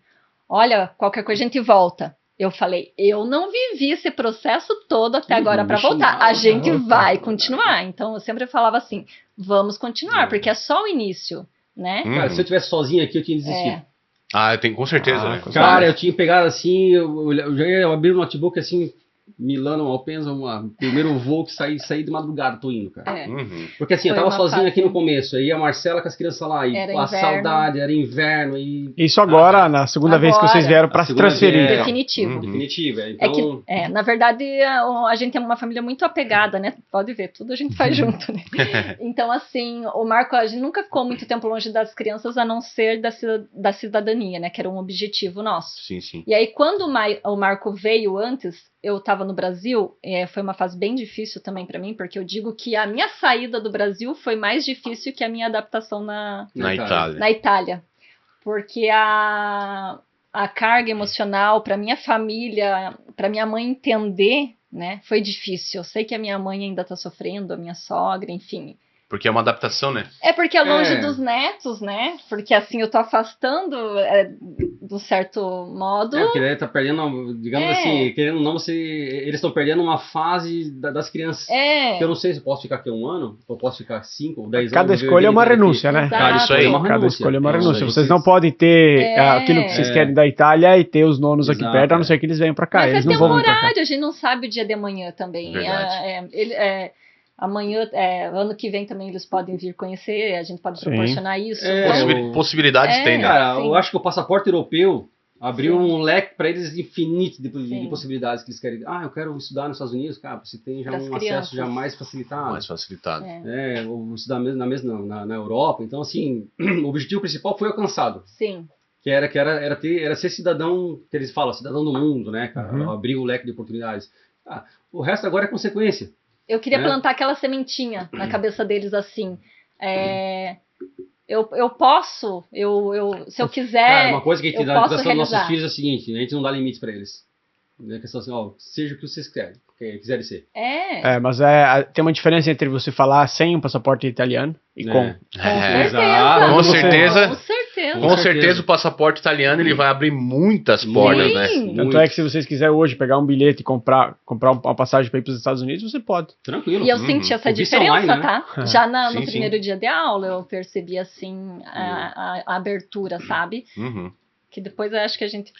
olha, qualquer coisa a gente volta. Eu falei, eu não vivi esse processo todo até agora para voltar. A gente vai continuar. Então eu sempre falava assim, vamos continuar, porque é só o início, né? Cara, se eu tivesse sozinho aqui, eu tinha desistido. Eu tenho com certeza, né? Cara, eu tinha pegado assim, eu já ia abrir o notebook assim, Milano, Malpensa, primeiro voo que saí de madrugada, tô indo, cara. Porque assim, eu tava sozinho aqui no começo, aí a Marcela com as crianças lá, e a saudade, era inverno. Isso agora, na segunda vez que vocês vieram pra se transferir. Definitivo. Definitivo, então... na verdade, a gente é uma família muito apegada, né? Pode ver, tudo a gente faz junto, né? Então, assim, o Marco, a gente nunca ficou muito tempo longe das crianças, a não ser da cidadania, né? Que era um objetivo nosso. Sim, sim. E aí, quando o Marco veio antes, eu estava no Brasil, foi uma fase bem difícil também para mim, porque eu digo que a minha saída do Brasil foi mais difícil que a minha adaptação na Itália. Porque a carga emocional para minha família, para minha mãe entender, né, foi difícil. Eu sei que a minha mãe ainda tá sofrendo, a minha sogra, enfim. Porque é uma adaptação, né? É porque é longe dos netos, né? Porque assim eu tô afastando de um certo modo. Porque daí tá perdendo, digamos assim, querendo ou não, eles estão perdendo uma fase das crianças. Que eu não sei se eu posso ficar aqui 1 ano, ou posso ficar 5 ou 10 anos. Cada escolha é uma renúncia, né? Cada escolha é uma Cada escolha é uma renúncia. Vocês não podem ter aquilo que vocês querem da Itália e ter os nonos aqui perto, a não ser que eles venham pra cá. Mas eles é não vão vir pra cá. temporário, a gente não sabe o dia de amanhã também. Amanhã, ano que vem também eles podem vir conhecer, a gente pode proporcionar isso. Possibilidades tem, né? Cara, eu acho que o passaporte europeu abriu um leque para eles infinito de possibilidades que eles querem. Eu quero estudar nos Estados Unidos, cara, você tem já um acesso já mais facilitado. Mais facilitado. Ou estudar mesmo na Europa. Então, assim, o objetivo principal foi alcançado. Sim. Que era ser cidadão, que eles falam, cidadão do mundo, né, cara? Abrir o leque de oportunidades. O resto agora é consequência. Eu queria plantar aquela sementinha na cabeça deles assim. Eu posso, se eu quiser. Cara, uma coisa que a gente dá para nossos filhos é o seguinte: a gente não dá limites para eles. É questão assim, seja o que vocês quiserem ser. Mas tem uma diferença entre você falar sem um passaporte italiano e com. Com certeza. Com certeza o passaporte italiano ele vai abrir muitas portas, né? Tanto é que se vocês quiserem hoje pegar um bilhete e comprar uma passagem para ir para os Estados Unidos, você pode. Tranquilo. E eu senti essa diferença, online, né? Tá? Já no primeiro dia de aula eu percebi assim a abertura, sabe? Que depois eu acho que a gente...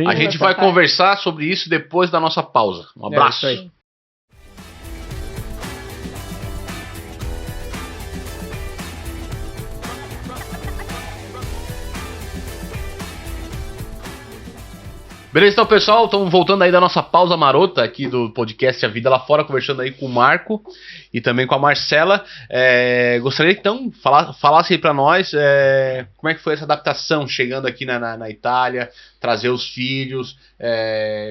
A gente vai conversar sobre isso depois da nossa pausa. Um abraço. É isso aí. Beleza, então, pessoal, estamos voltando aí da nossa pausa marota aqui do podcast A Vida Lá Fora, conversando aí com o Marco e também com a Marcela. Gostaria que, então, falasse aí pra nós como é que foi essa adaptação chegando aqui na Itália, trazer os filhos,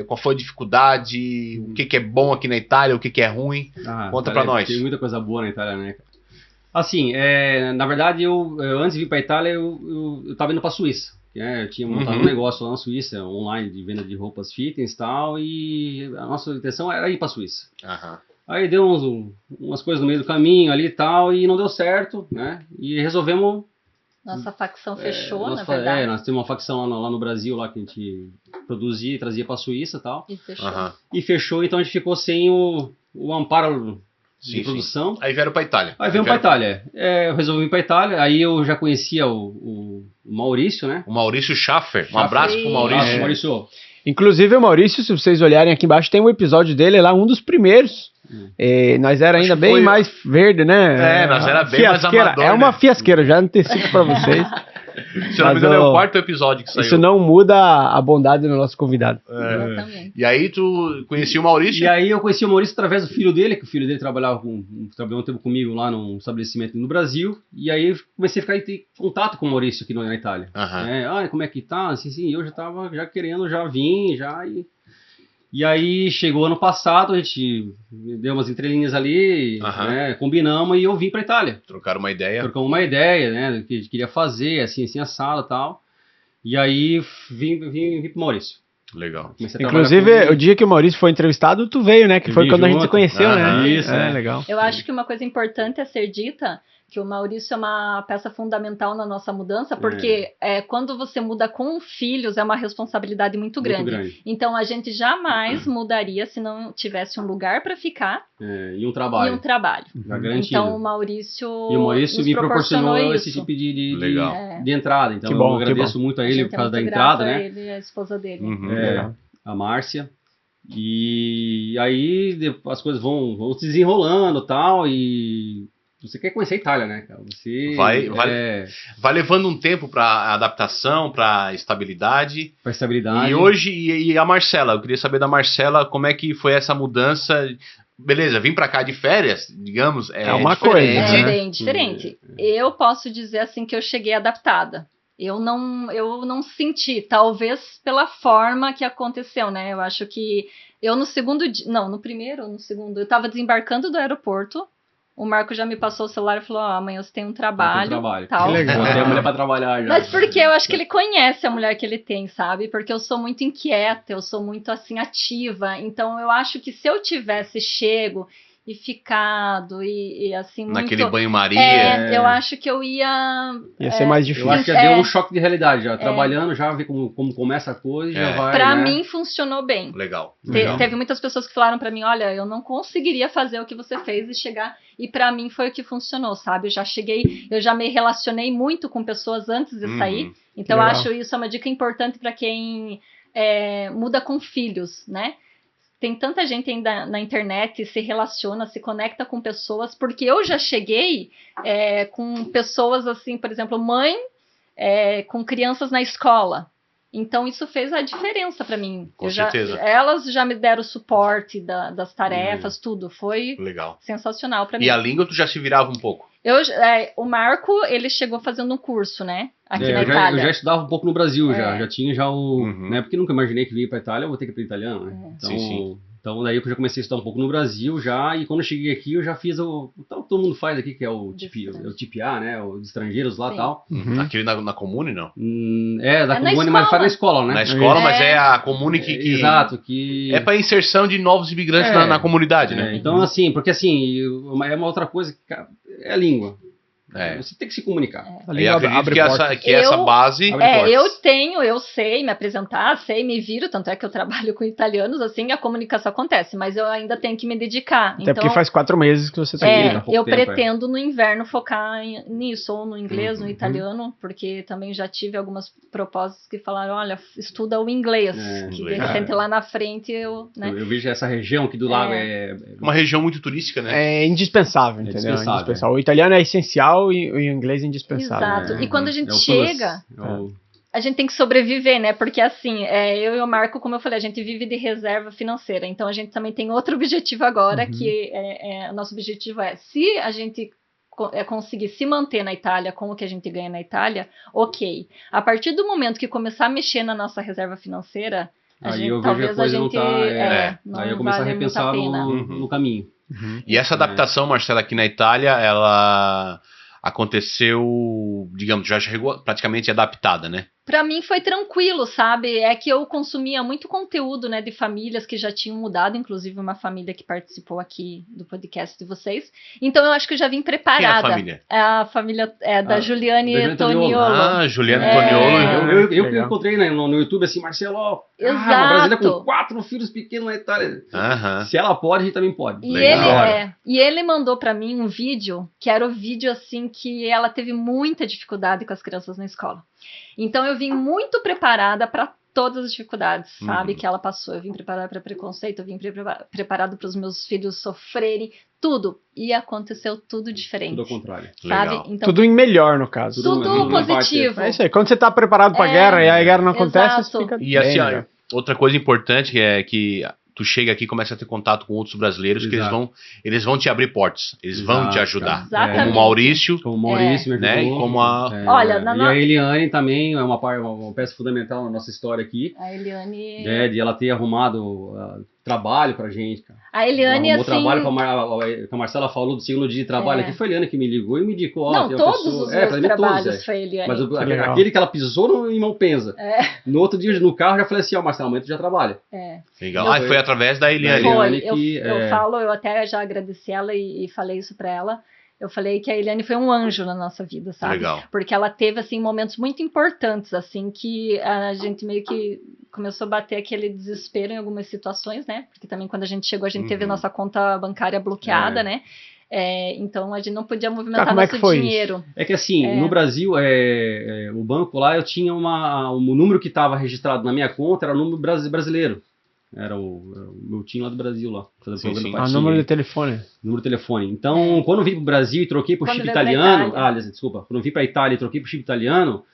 qual foi a dificuldade, o que é bom aqui na Itália, o que é ruim. Conta pra nós. Tem muita coisa boa na Itália, né? Assim, na verdade, eu antes de vir pra Itália, eu tava indo pra Suíça. Eu tinha montado um negócio lá na Suíça, online, de venda de roupas fitness e tal, e a nossa intenção era ir pra Suíça. Aí deu umas coisas no meio do caminho ali e tal, e não deu certo, né? E resolvemos... Nossa facção fechou, na verdade. Nós temos uma facção lá no Brasil, lá que a gente produzia e trazia pra Suíça e tal. E fechou. E fechou, então a gente ficou sem o amparo... de produção. Aí vieram pra Itália. Aí viemos pra Itália. Eu resolvi ir pra Itália. Aí eu já conhecia o Maurício, né? O Maurício Schaffer. Um abraço pro Maurício. Maurício. Inclusive o Maurício, se vocês olharem aqui embaixo, tem um episódio dele lá, um dos primeiros. Nós era ainda bem mais verde, né? Nós era bem mais amador. É uma fiasqueira, já antecipo pra vocês. Se não me engano, é o 4º episódio que saiu. Isso não muda a bondade do nosso convidado. Exatamente. E aí tu conhecia o Maurício? E aí eu conheci o Maurício através do filho dele, que o filho dele trabalhava um tempo comigo lá num estabelecimento no Brasil. E aí eu comecei a ficar em contato com o Maurício aqui na Itália. Como é que tá? Assim, eu já tava querendo vir, E aí chegou ano passado, a gente deu umas entrelinhas ali, né, combinamos e eu vim pra Itália. Trocamos uma ideia, né, do que a gente queria fazer, assim, assado e tal. E aí vim pro Maurício. Legal. Inclusive, o dia que o Maurício foi entrevistado, tu veio, né, que foi quando a gente se conheceu, né? Isso, legal. Eu acho que uma coisa importante a ser dita, que o Maurício é uma peça fundamental na nossa mudança, porque quando você muda com filhos é uma responsabilidade muito grande. Então a gente jamais mudaria se não tivesse um lugar para ficar e um trabalho. Já garantido. Então o Maurício me proporcionou esse tipo de entrada. Então eu agradeço muito a ele por causa da entrada, né? Ele e a esposa dele. A Márcia. E aí as coisas vão se desenrolando e tal, e você quer conhecer a Itália, né, cara? Você vai levando um tempo para adaptação, para estabilidade. E hoje, e a Marcela? Eu queria saber da Marcela como é que foi essa mudança. Beleza, vim para cá de férias, digamos, é uma coisa. É bem diferente. Eu posso dizer assim que eu cheguei adaptada. Eu não senti, talvez pela forma que aconteceu, né? Eu acho que eu no segundo dia, não, no primeiro ou no segundo, eu estava desembarcando do aeroporto. o Marco já me passou o celular e falou, amanhã você tem um trabalho. Tal. Que legal. Tem a mulher pra trabalhar já. Mas porque eu acho que ele conhece a mulher que ele tem, sabe? Porque eu sou muito inquieta, eu sou muito, assim, ativa. Então, eu acho que se eu tivesse chego e ficado e assim, naquele muito... banho-maria. Eu acho que eu ia ser mais difícil. Eu acho que já deu um choque de realidade, já. Trabalhando, já ver como começa a coisa, já vai, pra mim, funcionou bem. Legal. Teve muitas pessoas que falaram pra mim, olha, eu não conseguiria fazer o que você fez e chegar... E pra mim foi o que funcionou, sabe? Eu já me relacionei muito com pessoas antes de sair. Então, eu acho isso uma dica importante pra quem muda com filhos, né? Tem tanta gente ainda na internet, se relaciona, se conecta com pessoas, porque eu já cheguei com pessoas assim, por exemplo, mãe com crianças na escola. Então, isso fez a diferença para mim. Com certeza. Elas já me deram o suporte das tarefas, tudo. Foi sensacional para mim. E a língua, tu já se virava um pouco? O Marco, ele chegou fazendo um curso, né? Aqui na Itália. Eu já estudava um pouco no Brasil, já tinha o... Né, porque nunca imaginei que vir para Itália, eu vou ter que aprender italiano, né? Então, sim. Então, daí eu já comecei a estudar um pouco no Brasil já, e quando eu cheguei aqui, eu já fiz o todo mundo faz aqui, que é o TPA, né? O de estrangeiros lá e tal. Aquele na Comune, não? Da Comune, mas faz na escola, né? Na escola, mas é a Comune que... Exato, que... É para inserção de novos imigrantes na comunidade, né? Então, assim, porque assim, é uma outra coisa, é a língua. Você tem que se comunicar. Eu acredito que essa base... Eu sei me apresentar, sei, me viro, tanto é que eu trabalho com italianos, assim, a comunicação acontece, mas eu ainda tenho que me dedicar. Até porque faz 4 meses que você está aqui. Eu pretendo no inverno focar nisso, ou no inglês, no italiano, porque também já tive algumas propostas que falaram, olha, estuda o inglês, que de repente lá na frente eu vejo essa região aqui do lago uma região muito turística, né? É indispensável, entendeu? Indispensável. O italiano é essencial e o inglês é indispensável. Exato. E quando a gente chega, a gente tem que sobreviver, né? Porque assim, eu e o Marco, como eu falei, a gente vive de reserva financeira. Então a gente também tem outro objetivo agora, que o nosso objetivo se a gente conseguir se manter na Itália com o que a gente ganha na Itália, ok. A partir do momento que começar a mexer na nossa reserva financeira, aí eu vejo a coisa não tá... Aí eu começo a repensar no caminho. E essa adaptação, Marcela, aqui na Itália, ela... aconteceu, digamos, já chegou praticamente adaptada, né? Pra mim foi tranquilo, sabe? É que eu consumia muito conteúdo, né, de famílias que já tinham mudado, inclusive uma família que participou aqui do podcast de vocês. Então eu acho que eu já vim preparada. Quem é a família? A família da Juliane Toniolo. Juliane Toniolo. Eu encontrei no YouTube assim, Marcelo, Exato. Uma brasileira com 4 filhos pequenos na Itália. Se ela pode, a gente também pode. E ele mandou pra mim um vídeo, que era o vídeo assim que ela teve muita dificuldade com as crianças na escola. Então eu vim muito preparada para todas as dificuldades, sabe, que ela passou. Eu vim preparada para preconceito, eu vim preparada para os meus filhos sofrerem, tudo. E aconteceu tudo diferente. Tudo ao contrário. Sabe? Então, tudo em melhor, no caso. Tudo positivo. É isso aí. Quando você tá preparado pra guerra e a guerra não acontece, você fica E assim, outra coisa importante é que tu chega aqui e começa a ter contato com outros brasileiros, que eles vão te abrir portas, eles vão te ajudar. Exatamente. Como o Maurício, né? E como a... Olha, e a Eliane também é uma peça fundamental na nossa história aqui. A Eliane... de ela ter arrumado trabalho pra gente, cara. A Eliane, assim... O trabalho que a Marcela falou do segundo dia de trabalho aqui, foi a Eliane que me ligou e me indicou. Não, todos os meus trabalhos foi a Eliane. Mas aquele que ela pisou em Malpensa. No outro dia, no carro, já falei assim, Marcela, amanhã tu já trabalha. Legal. Foi através da Eliane. Eu até já agradeci ela e falei isso pra ela. Eu falei que a Eliane foi um anjo na nossa vida, sabe? Legal. Porque ela teve, assim, momentos muito importantes, assim, que a gente meio que começou a bater aquele desespero em algumas situações, né? Porque também quando a gente chegou, a gente teve a nossa conta bancária bloqueada, né? Então a gente não podia movimentar nosso dinheiro. É que assim, no Brasil, o banco lá, eu tinha o número que estava registrado na minha conta era o número brasileiro. Era o meu time lá do Brasil lá. Número de telefone. Número de telefone. Então, quando eu vim pro Brasil e troquei pro chip italiano... Quando eu vim pra Itália e troquei pro chip italiano,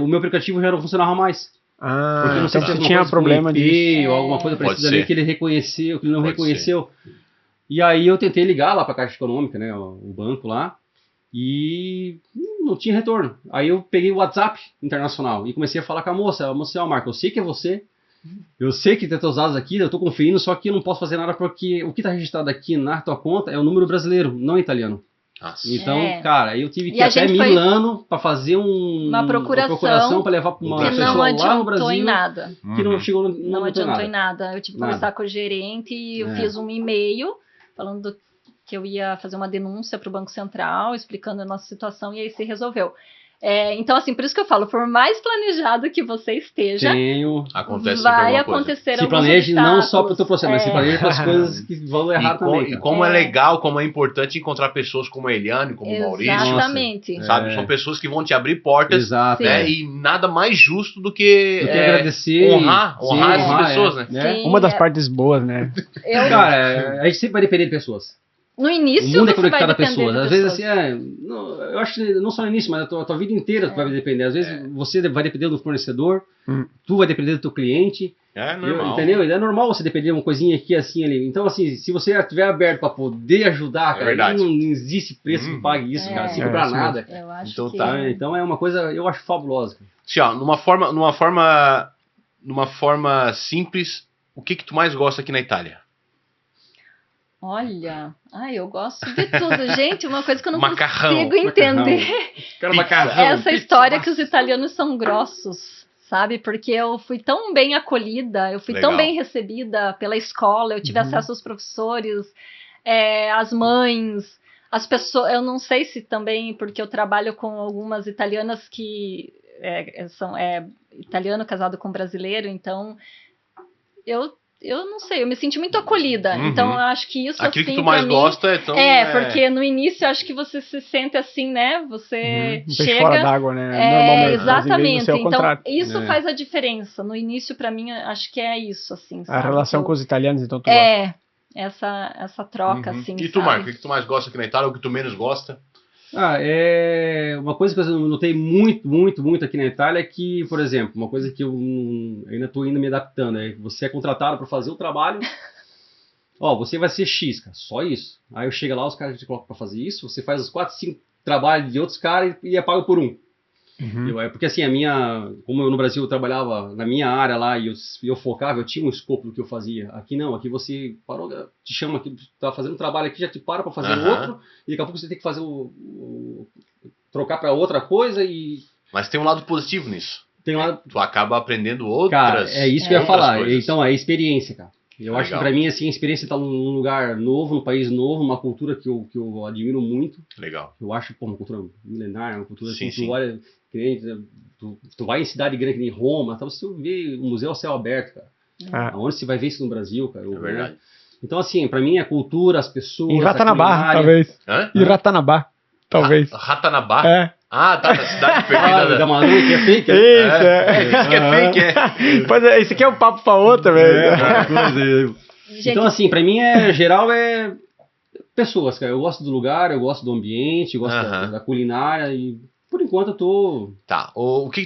o meu aplicativo já não funcionava mais. Porque eu não sei se tinha problema disso. Ou alguma coisa parecida ali que ele reconheceu, que ele não reconheceu. E aí eu tentei ligar lá pra Caixa Econômica, né, o banco lá, e não tinha retorno. Aí eu peguei o WhatsApp internacional e comecei a falar com a moça. Marco, eu sei que é você, Eu sei que tem teus dados aqui, eu tô conferindo, só que eu não posso fazer nada porque o que tá registrado aqui na tua conta é o número brasileiro, não italiano. Nossa. Então, cara, eu tive que ir E a até gente foi- Milano pra fazer Uma procuração pra levar pra uma que pessoa não lá no adiantou Brasil em nada. que não chegou Não adiantou em nada. Eu tive que Nada. conversar com o gerente e eu fiz um e-mail falando que eu ia fazer uma denúncia para o Banco Central, explicando a nossa situação, e aí se resolveu. Então, assim, por isso que eu falo, por mais planejado que você esteja, acontece vai acontecer se alguns planeje não obstáculos. só pro teu processo, mas se planeje para as coisas que vão errar também. E como é legal, como é importante encontrar pessoas como a Eliane, como o Maurício. Exatamente. Sabe? São pessoas que vão te abrir portas. Exato. Né? E nada mais justo do que agradecer. Honrar essas pessoas, né? Sim, uma das partes boas, né? Cara, a gente sempre vai depender de pessoas. No início, o mundo é você vai conectado a depender pessoas. de Às pessoas. vezes, assim, eu acho que não só no início, mas a tua vida inteira tu vai depender. Às vezes você vai depender do fornecedor, tu vai depender do teu cliente. É normal. Entendeu? É normal você depender de uma coisinha aqui, assim, ali. Então, assim, se você estiver aberto para poder ajar, cara, não existe preço que pague isso, cara, sem cobrar nada. Eu acho então, que... Então é uma coisa, eu acho fabulosa. Assim, ó, numa forma simples, o que tu mais gosta aqui na Itália? Olha, eu gosto de tudo. Gente, uma coisa que eu não Macarrão. consigo entender. Quero macarrão. Essa história que os italianos são grossos, sabe? Porque eu fui tão bem acolhida, eu fui tão bem recebida pela escola, eu tive acesso aos professores, às mães, as pessoas. Eu não sei se também, porque eu trabalho com algumas italianas que são italiano casado com brasileiro, então eu não sei, eu me senti muito acolhida. Então, eu acho que isso, aquilo assim, que tu mais mim, gosta é tão... porque no início, eu acho que você se sente assim, né? Você chega... fora d'água, né? Normalmente. Exatamente. Então, isso faz a diferença. No início, pra mim, acho que é isso, assim, sabe? A relação com os italianos, então, tu gosta. Essa troca, assim, E tu, Marco, o que tu mais gosta aqui na Itália, ou o que tu menos gosta? Uma coisa que eu notei muito aqui na Itália é que, por exemplo, uma coisa que eu ainda estou me adaptando, é que você é contratado para fazer o trabalho, você vai ser X, cara, só isso. Aí eu chego lá, os caras te colocam para fazer isso, você faz os 4, 5 trabalhos de outros caras e é pago por um. Porque assim, como eu no Brasil eu trabalhava na minha área lá e eu focava, eu tinha um escopo do que eu fazia. Aqui não, aqui você parou, te chama aqui, tá fazendo um trabalho aqui, já te para fazer outro, e daqui a pouco você tem que fazer trocar para outra coisa e... Mas tem um lado positivo nisso. Tem um lado... Tu acaba aprendendo outras... Cara, é isso que eu ia falar. Coisas. Então, é experiência, cara. Eu acho que pra mim, assim, a experiência tá num lugar novo, num país novo, uma cultura que eu admiro muito. Legal. Eu acho, uma cultura milenar, uma cultura sim, assim, tu olha... Tu vai em cidade grande que nem Roma, então você vê o museu a céu aberto, cara. Onde você vai ver isso no Brasil, cara? É verdade. Então, assim, pra mim, a cultura, as pessoas... Em Ratanabá, talvez. Em Ratanabá, talvez. Ratanabá? Tá, da cidade perdida. Da Manu, que é fake. Isso que é fake, Pois é, esse aqui é um papo pra outra, velho. Então, assim, pra mim, geral, pessoas, cara. Eu gosto do lugar, eu gosto do ambiente, eu gosto da culinária e... Por enquanto eu tô... Tá. Com o que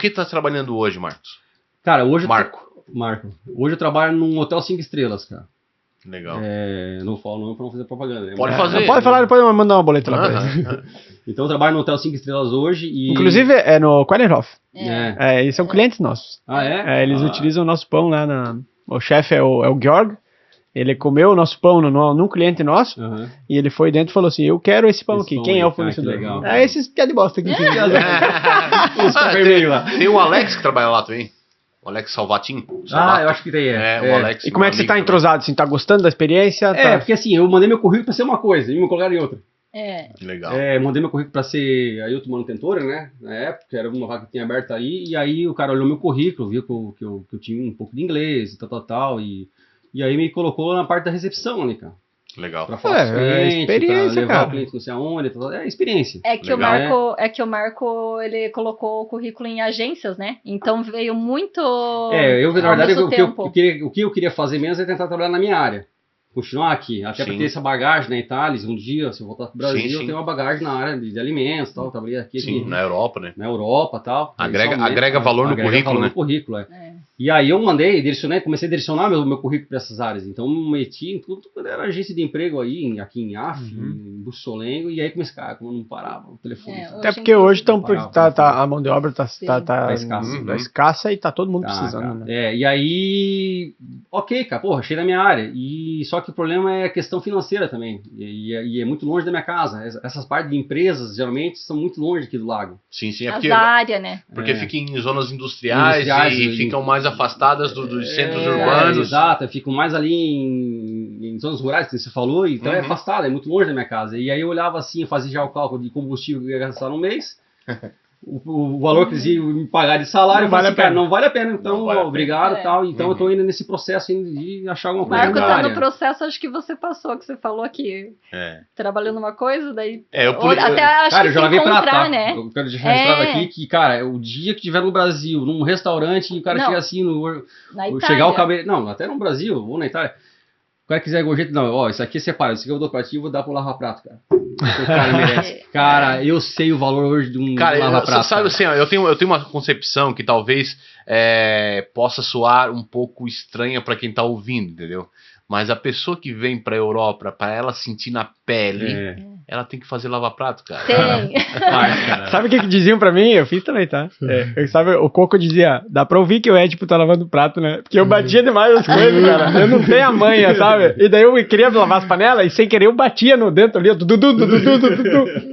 tu tá trabalhando hoje, Marcos? Cara, hoje... Marco. Hoje eu trabalho num hotel 5 estrelas, cara. Legal. Não falo nome pra não fazer propaganda, né? Pode fazer. Pode falar, depois mandar uma boleta lá pra ele. Então eu trabalho no hotel 5 estrelas hoje e... Inclusive é no Quellenhof. Eles são clientes nossos. Eles utilizam o nosso pão lá na... O chefe é o Georg. Ele comeu o nosso pão num cliente nosso e ele foi dentro e falou assim, eu quero esse pão aqui. Quem é o fornecedor? Esses piá de bosta aqui. Tem o Alex que trabalha lá também. O Alex Salvatin. Eu acho que tem. O Alex. E como é que você tá entrosado? Assim, tá gostando da experiência? Porque assim, eu mandei meu currículo pra ser uma coisa e me colocaram em outra. Legal. Mandei meu currículo pra ser Ailton manutentora, né? Na época, era uma vaga que tinha aberta aí. E aí o cara olhou meu currículo, viu que eu tinha um pouco de inglês e tal. E aí me colocou na parte da recepção ali, cara. Legal. Pra falar com o cliente, experiência, pra levar cara. o cliente não sei aonde, experiência. Que o Marco, ele colocou o currículo em agências, né? Então veio muito na verdade, o que eu queria fazer mesmo é tentar trabalhar na minha área. Continuar aqui, até para ter essa bagagem na Itália, um dia, se eu voltar pro Brasil, eu tenho uma bagagem na área de alimentos e tal, trabalhei aqui. Na Europa, né? Na Europa e tal. Agrega valor no currículo, né? No currículo, E aí eu comecei a direcionar meu currículo para essas áreas. Então meti em tudo quando era agência de emprego aí, aqui em AF, em Bussolengo, e aí comecei, cara, como não parava o telefone. Até porque hoje a mão de obra tá escassa e tá todo mundo precisando, né? E aí, ok, cara, porra, achei na minha área. E só que o problema é a questão financeira também. E é muito longe da minha casa. Essas partes de empresas, geralmente, são muito longe aqui do lago. Sim, é porque... As áreas, né? Porque fica em zonas industriais e ficam mais afastadas dos centros urbanos. Exato, ficam mais ali em zonas rurais, que você falou, então é afastado, é muito longe da minha casa. E aí eu olhava assim, fazia já o cálculo de combustível que eu ia gastar no mês, o valor que eles iam me pagar de salário, não vale a pena, então obrigado e tal. Então eu tô indo nesse processo de achar alguma coisa. Marco, tá no processo, acho que você passou, que você falou que trabalhou numa coisa, daí até acho cara, que eu já lavei prato, tá? né? Eu quero deixar registrado aqui que, cara, o dia que tiver no Brasil, num restaurante, e o cara chega assim, chegar o cabelo, não, até no Brasil, ou na Itália, o cara quiser gorjeta, não, isso aqui é separado, isso aqui eu dou pra ti, eu vou dar pro lava-prato, cara. O cara merece. Cara, eu sei o valor hoje de um lava-prato. Sabe assim, ó, eu tenho uma concepção que talvez possa soar um pouco estranha pra quem tá ouvindo, entendeu? Mas a pessoa que vem pra Europa, pra ela sentir na pele, ela tem que fazer lava-prato, cara. Tem. Sabe o que diziam pra mim? Eu fiz também, tá? Sabe, o Coco dizia, dá pra ouvir que o Ed tá lavando prato, né? Porque eu batia demais as coisas, cara. Eu não tenho a manha, sabe? E daí eu queria lavar as panelas e sem querer eu batia no dentro ali,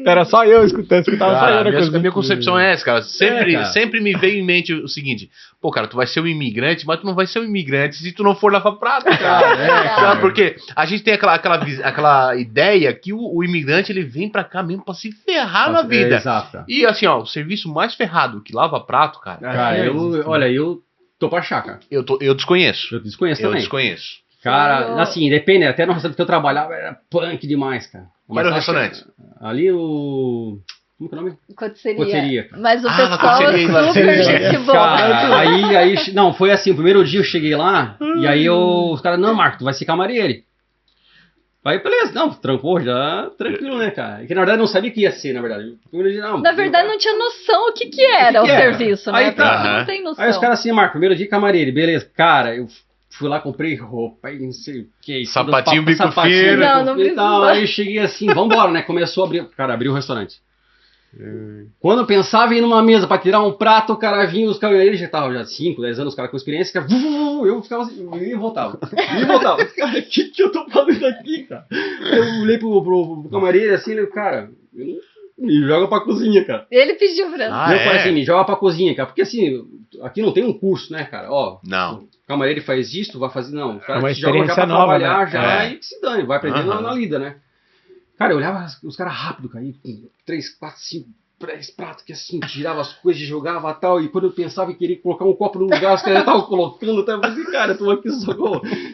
Era só eu escutava só eu. A minha concepção é essa, cara. Sempre me veio em mente o seguinte, pô, cara, tu vai ser um imigrante, mas tu não vai ser um imigrante se tu não for lavar prato, cara. Sabe? Porque a gente tem aquela ideia que o imigrante ele vem pra cá mesmo pra se ferrar na vida. Exato. E assim, ó, o serviço mais ferrado que lava prato, cara. Cara, eu tô pra achar, cara. Eu desconheço. Eu desconheço também. Eu desconheço. Cara, assim, depende, até no restaurante que eu trabalhava era punk demais, cara. Qual era o restaurante? Ali o... Como que é o nome? Cotisseria. Mas o pessoal é super gente boa. Cara, aí, não, foi assim, o primeiro dia eu cheguei lá, e aí os caras, não, Marco, tu vai ser camareiro. Aí, beleza, não, trancou já, tranquilo, né, cara? Que na verdade não sabia que ia ser, na verdade. Na verdade não tinha noção o que era o serviço, né? Aí tá. Não tem noção. Aí os caras assim, Marco, primeiro dia camareiro, beleza. Cara, eu fui lá, comprei roupa e não sei o que. Sapatinho, bico fino. Não precisa. Aí eu cheguei assim, vambora, né? Começou a abrir, cara, abriu o restaurante. Quando eu pensava em ir numa mesa pra tirar um prato, o cara vinha, os caminhoneiros já estavam já 5, 10 anos, os caras com experiência, cara, eu ficava assim, e voltava. Cara, o que eu tô fazendo aqui, cara? Eu olhei pro camareiro assim, cara, me joga pra cozinha, cara. Ele pediu pra eu falei assim, me joga pra cozinha, cara, porque assim, aqui não tem um curso, né, cara? Ó, não. O camareiro faz isso, vai fazer, não. O cara uma te joga já pra nova, trabalhar, né? já, e que se dane, vai aprendendo na lida, né? Cara, eu olhava os caras rápido, cara, 3, 4, 5, 10 pratos que assim, tirava as coisas, jogava e tal, e quando eu pensava em querer colocar um copo no lugar, os caras já estavam colocando, até eu falei assim, cara, eu tô aqui só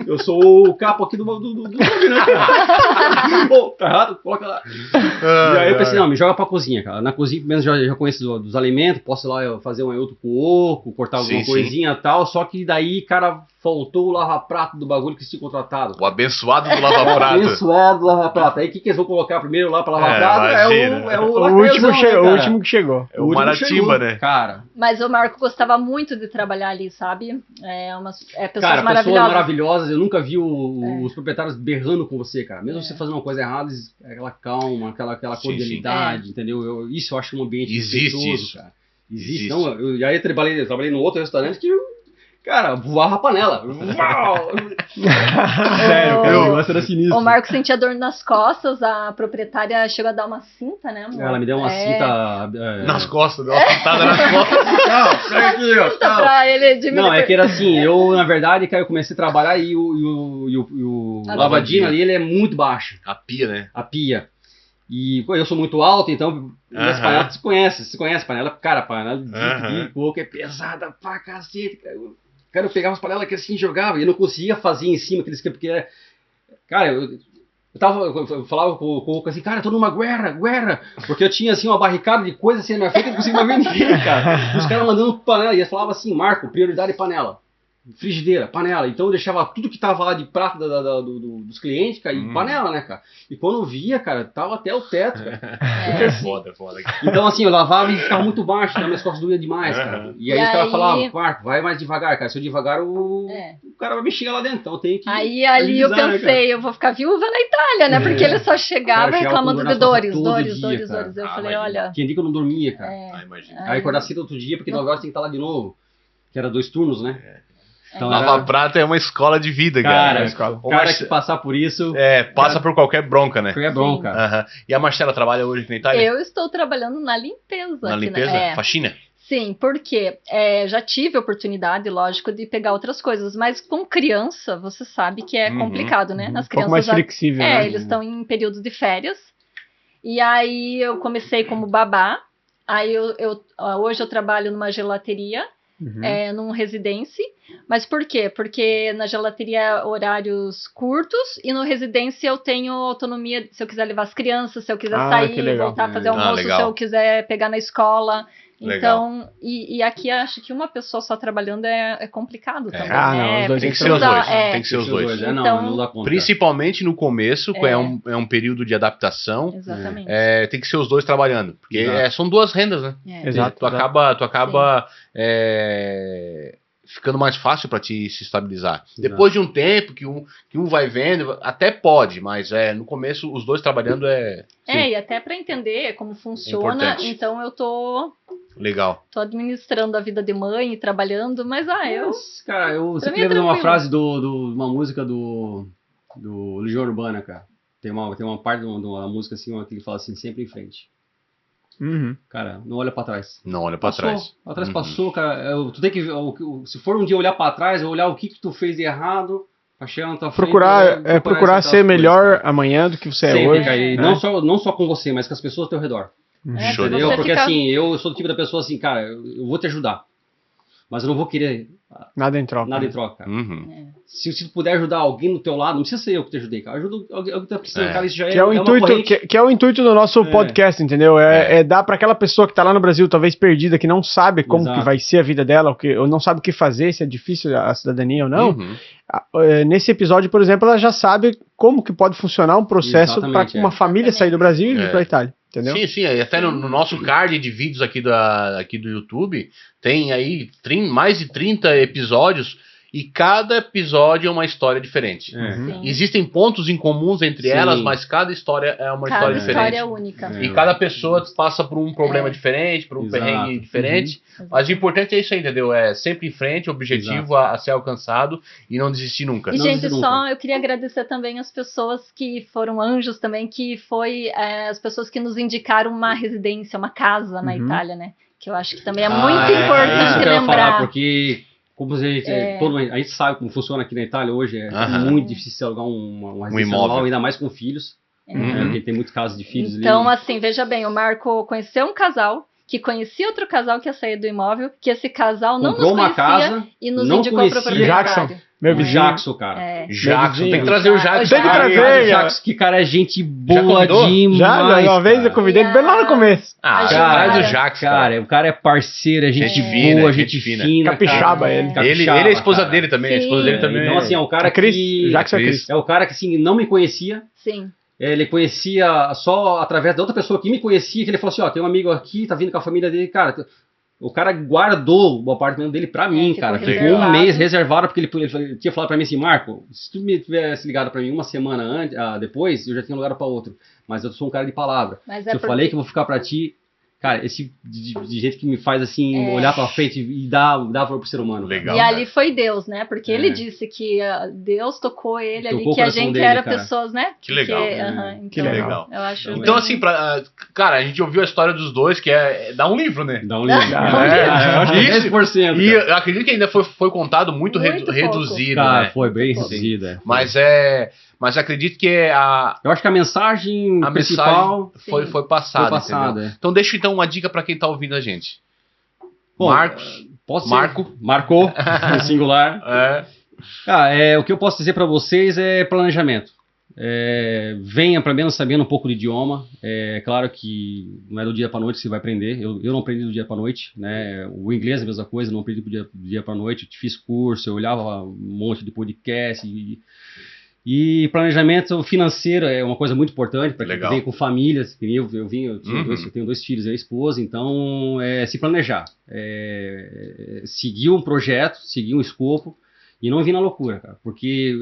eu sou o capo aqui do nome, né, cara? Pô, tá errado? Coloca lá. E aí eu pensei, não, me joga pra cozinha, cara. Na cozinha, pelo menos, já conheço dos alimentos, posso ir lá fazer um outro coco, cortar alguma coisinha e tal, só que daí, cara, faltou o lava-prato do bagulho que se tinha contratado. O abençoado do lava-prato. O abençoado do lava-prato. Aí o que eles vão colocar primeiro lá pra lavar-prato? O último que chegou. É o Maratimba, né? Cara. Mas o Marco gostava muito de trabalhar ali, sabe? Pessoas maravilhosas. Pessoas maravilhosas. Eu nunca vi os proprietários berrando com você, cara. Mesmo você fazendo uma coisa errada, aquela calma, aquela cordialidade, entendeu? Isso eu acho um ambiente respeitoso, cara. Existe. Não, eu já trabalhei no outro restaurante que cara, voava a panela. Sério, cara, o negócio era sinistro. O Marco sentia dor nas costas, a proprietária chegou a dar uma cinta, né, amor? Ela me deu uma cinta... Nas costas, deu uma pintada nas costas. Não, pega aqui, ó. Pra ele não, é que era assim, na verdade, cara, eu comecei a trabalhar e o lavadinho ali, ele é muito baixo. A pia, né? A pia. E eu sou muito alto, então as panelas você conhece panela? Cara, a panela de coco é pesada pra cacete, cara. Eu pegava as panelas que assim jogava e eu não conseguia fazer em cima aqueles porque cara, eu falava com o Coco assim, cara, eu tô numa guerra, porque eu tinha assim uma barricada de coisa assim na minha frente e não conseguia mais ver ninguém, cara. Os caras mandando panela e eles falavam assim, Marco, prioridade panela. frigideira, panela. Então eu deixava tudo que tava lá de prato dos clientes, cara, em panela, né, cara? E quando eu via, cara, tava até o teto, cara. É foda. Então assim, eu lavava e ficava muito baixo, então minhas costas doíam demais, cara. E aí os caras falavam, Marco, vai mais devagar, cara. Se eu devagar, o cara vai me xingar lá dentro, então eu tenho que... Aí ali eu pensei, eu vou ficar viúva na Itália, né? Porque ele só chegava reclamando de dores. Eu falei, olha... Tinha dia que eu não dormia, cara. Imagina. Aí acordar cedo outro dia, porque 9 horas tem que estar lá de novo. Que era 2 turnos, né? Então, Lava Prata é uma escola de vida, cara. O cara que passar por isso... passa por qualquer bronca, né? Qualquer bronca. Uhum. E a Marcela trabalha hoje aqui na Itália? Eu estou trabalhando na limpeza. Na limpeza? Faxina? Sim, porque já tive a oportunidade, lógico, de pegar outras coisas, mas com criança, você sabe que é complicado, né? As crianças, mais flexível, né? Eles estão em períodos de férias, e aí eu comecei como babá, aí hoje eu trabalho numa gelateria, num residência. Mas por quê? Porque na gelateria horários curtos e no residência eu tenho autonomia se eu quiser levar as crianças, se eu quiser sair, voltar a fazer almoço, se eu quiser pegar na escola. Então, e aqui acho que uma pessoa só trabalhando é complicado também. Não, os dois tem que ser os dois. Tem que ser os dois. Então, não dá conta. Principalmente no começo, é um período de adaptação. Exatamente. Tem que ser os dois trabalhando. Porque são duas rendas, né? Exato. Tu acaba ficando mais fácil para te se estabilizar. Depois de um tempo que um vai vendo, até pode, mas no começo os dois trabalhando e até para entender como funciona, então eu tô administrando a vida de mãe e trabalhando, mas cara, eu sempre lembro de uma frase de uma música do Legião Urbana, cara. Tem uma parte de uma música assim, que ele fala assim, sempre em frente. Cara, não olha pra trás. Não olha pra trás. Atrás passou, cara. Tu tem que, se for um dia olhar pra trás, olhar o que tu fez de errado, pra chegar na tua frente. Procurar ser melhor amanhã do que você é hoje. Cara, e não só com você, mas com as pessoas ao teu redor. Entendeu? Porque assim, eu sou do tipo da pessoa assim, cara, eu vou te ajudar. Mas eu não vou querer nada em troca. Cara. Se tu puder ajudar alguém do teu lado, não precisa ser eu que te ajudei, cara. Ajuda alguém que tá precisando, cara, isso já é uma corrente. Que é o intuito do nosso podcast, entendeu? É dar pra aquela pessoa que tá lá no Brasil, talvez perdida, que não sabe como que vai ser a vida dela, ou não sabe o que fazer, se é difícil a cidadania ou não. Nesse episódio, por exemplo, ela já sabe como que pode funcionar um processo para uma família sair do Brasil e ir pra Itália. Entendeu? Sim, até no nosso card de vídeos aqui do YouTube, tem aí mais de 30 episódios, e cada episódio é uma história diferente. Existem pontos em comuns entre elas, mas cada história é uma história diferente. Cada história é única. E cada pessoa passa por um problema diferente, por um perrengue diferente. Mas o importante é isso aí, entendeu? É sempre em frente, objetivo a ser alcançado e não desistir nunca. E, gente, eu queria agradecer também as pessoas que foram anjos também, que foi as pessoas que nos indicaram uma residência, uma casa na Itália, né? Que eu acho que também é muito importante lembrar. Falar, porque... Como a gente sabe como funciona aqui na Itália hoje, é muito difícil alugar uma residência anual, ainda mais com filhos, porque tem muitos casos de filhos ali. Então, assim, veja bem, o Marco conheceu um casal, que conhecia outro casal que ia sair do imóvel, que esse casal não comprou nos conhecia uma casa, e nos indicou para o proprietário. Meu vizinho. Jackson, cara. Jackson, tem que trazer o Jackson. Tem que trazer, Jackson, que cara é gente boa demais. Já, uma vez eu convidei ele bem lá no começo. Traz o Jackson. Cara, o cara é parceiro, é gente boa, gente fina. Capixaba ele. Ele é a esposa dele também. A esposa dele também. Então, assim, é o cara que... Jackson é Cris. É o cara que, assim, não me conhecia. Sim. Ele conhecia só através da outra pessoa que me conhecia, que ele falou assim, tem um amigo aqui, tá vindo com a família dele, cara... O cara guardou o apartamento dele pra mim, cara. Ficou um mês reservado, porque ele tinha falado pra mim assim, Marco, se tu me tivesse ligado pra mim uma semana depois, eu já tinha lugar pra outro. Mas eu sou um cara de palavra. Se eu falei que eu vou ficar pra ti, cara, esse de jeito que me faz assim, olhar pra frente e dar valor pro ser humano. Legal, e ali foi Deus, né? Porque ele disse que Deus tocou ele ali, que a gente dele, era cara. pessoas, né? Que legal. Então, que legal. Eu acho então, assim, cara, a gente ouviu a história dos dois, que dá um livro, né? Dá um livro. Eu acho que é 10%. E eu acredito que ainda foi contado muito reduzido, né? Foi bem reduzido. Mas acredito que eu acho que a mensagem principal foi passada. Então deixa uma dica para quem tá ouvindo a gente. Bom, Marcou, no singular. O que eu posso dizer para vocês é planejamento. venha pelo menos sabendo um pouco do idioma. É claro que não é do dia para noite que você vai aprender. Eu não aprendi do dia para noite, né? O inglês é a mesma coisa, não aprendi do dia para noite. Eu fiz curso, eu olhava um monte de podcast. E planejamento financeiro é uma coisa muito importante para quem vem com famílias. Eu tenho 2 filhos e a esposa, então se planejar. Seguir um projeto, seguir um escopo e não vir na loucura, cara, porque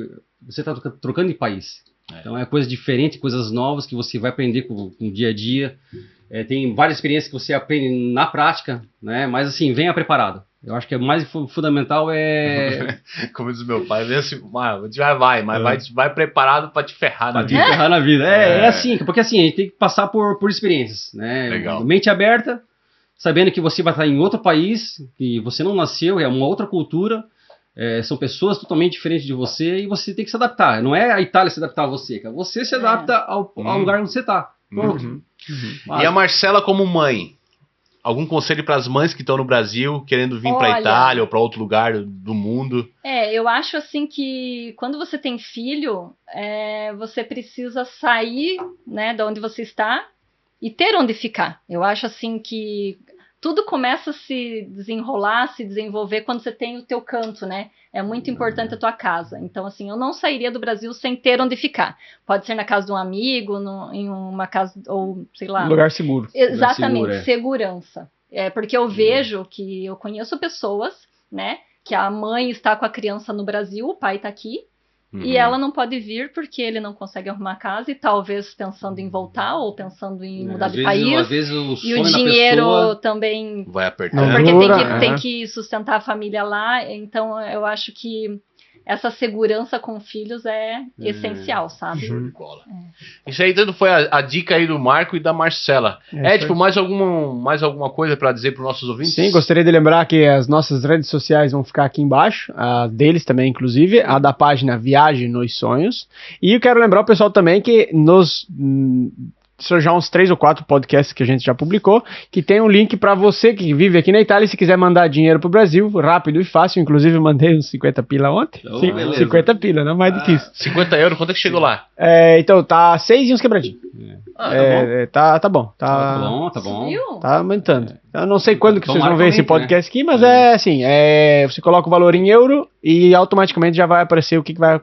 você está trocando de país. Então é coisa diferente, coisas novas que você vai aprender com o dia a dia. Tem várias experiências que você aprende na prática, né? Mas assim, venha preparado. Eu acho que o mais fundamental é... Como diz meu pai, assim, mas vai preparado para te ferrar na vida. Te ferrar na vida. É assim, porque assim, a gente tem que passar por experiências, né? Legal. Mente aberta, sabendo que você vai estar em outro país, que você não nasceu, é uma outra cultura, são pessoas totalmente diferentes de você e você tem que se adaptar. Não é a Itália se adaptar a você, cara. Você se adapta ao lugar onde você está. Pronto. E a Marcela como mãe? Algum conselho para as mães que estão no Brasil, querendo vir para a Itália ou para outro lugar do mundo? Eu acho assim que quando você tem filho, você precisa sair, né, de onde você está e ter onde ficar. Eu acho assim que tudo começa a se desenrolar, se desenvolver quando você tem o teu canto, né? É muito importante a tua casa. Então, assim, eu não sairia do Brasil sem ter onde ficar. Pode ser na casa de um amigo, em uma casa, ou sei lá. Um lugar seguro. Exatamente, lugar seguro, segurança. Porque eu vejo que eu conheço pessoas, né? Que a mãe está com a criança no Brasil, o pai está aqui. E ela não pode vir porque ele não consegue arrumar casa e talvez pensando em voltar ou pensando em mudar de país. Às vezes o sonho e o dinheiro também vai apertar. Porque tem que sustentar a família lá. Então eu acho que essa segurança com filhos é essencial, sabe? Show de bola. Isso aí tanto foi a dica aí do Marco e da Marcela. Mais alguma coisa para dizer para os nossos ouvintes? Sim, gostaria de lembrar que as nossas redes sociais vão ficar aqui embaixo, a deles também, inclusive, a da página Viagem nos Sonhos. E eu quero lembrar o pessoal também que já uns 3 ou 4 podcasts que a gente já publicou, que tem um link para você que vive aqui na Itália e se quiser mandar dinheiro pro Brasil, rápido e fácil. Inclusive, eu mandei uns 50 pila ontem. 50 pila, não mais do que isso. 50 euros, quanto é que chegou lá? Então, tá 6 e uns quebradinhos. Tá bom. Tá bom. Tá aumentando. Eu não sei quando que vocês vão ver esse podcast aqui, mas você coloca o valor em euro e automaticamente já vai aparecer o que vai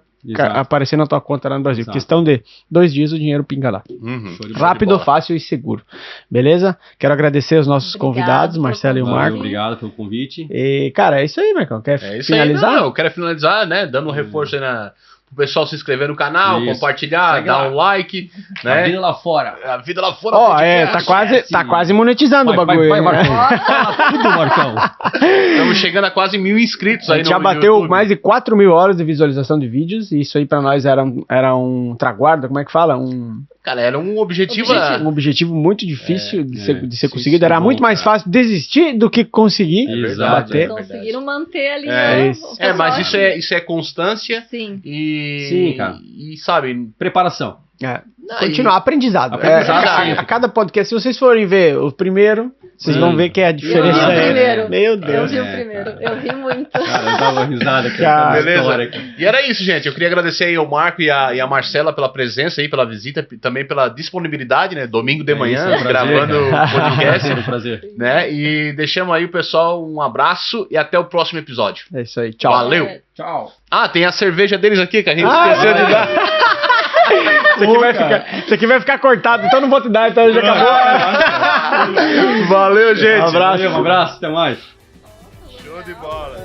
aparecer na tua conta lá no Brasil. Exato. Questão de 2 dias o dinheiro pinga lá. Rápido, fácil e seguro. Beleza? Quero agradecer aos nossos convidados, Marcelo e o Marco. Obrigado pelo convite. E, cara, é isso aí, Marcão. Quer finalizar? Eu quero finalizar, né? Dando um reforço aí pro pessoal se inscrever no canal, compartilhar, dar um like, né? A vida lá fora. A vida lá fora. Tá quase monetizando o bagulho. Vai, Marcão. Tudo, Marcão. Estamos chegando a quase 1.000 inscritos aí no já bateu YouTube. mais de 4.000 horas de visualização de vídeos, e isso aí pra nós era um traguardo, como é que fala? Cara, era um objetivo... Um objetivo muito difícil de ser conseguido. Era muito mais fácil desistir do que conseguir bater. Conseguiram manter ali. Mas isso é constância. Sim. Sim, cara. E sabe... Preparação. Continuar, aprendizado. Cada podcast, se vocês forem ver o primeiro, vocês vão ver que a diferença Meu Deus. Eu vi o primeiro. Eu ri muito. Cara, eu dava risada aqui. Beleza. E era isso, gente. Eu queria agradecer aí ao Marco e a Marcela pela presença aí, pela visita, também pela disponibilidade, né? Domingo de manhã, gravando o podcast. É um prazer. Né? E deixamos aí o pessoal um abraço e até o próximo episódio. É isso aí. Tchau. Valeu. Tchau. Tem a cerveja deles aqui que a gente esqueceu de dar. Isso aqui vai ficar cortado, então não vou te dar, então já acabou. Valeu, gente. Um abraço, até mais. Show de bola.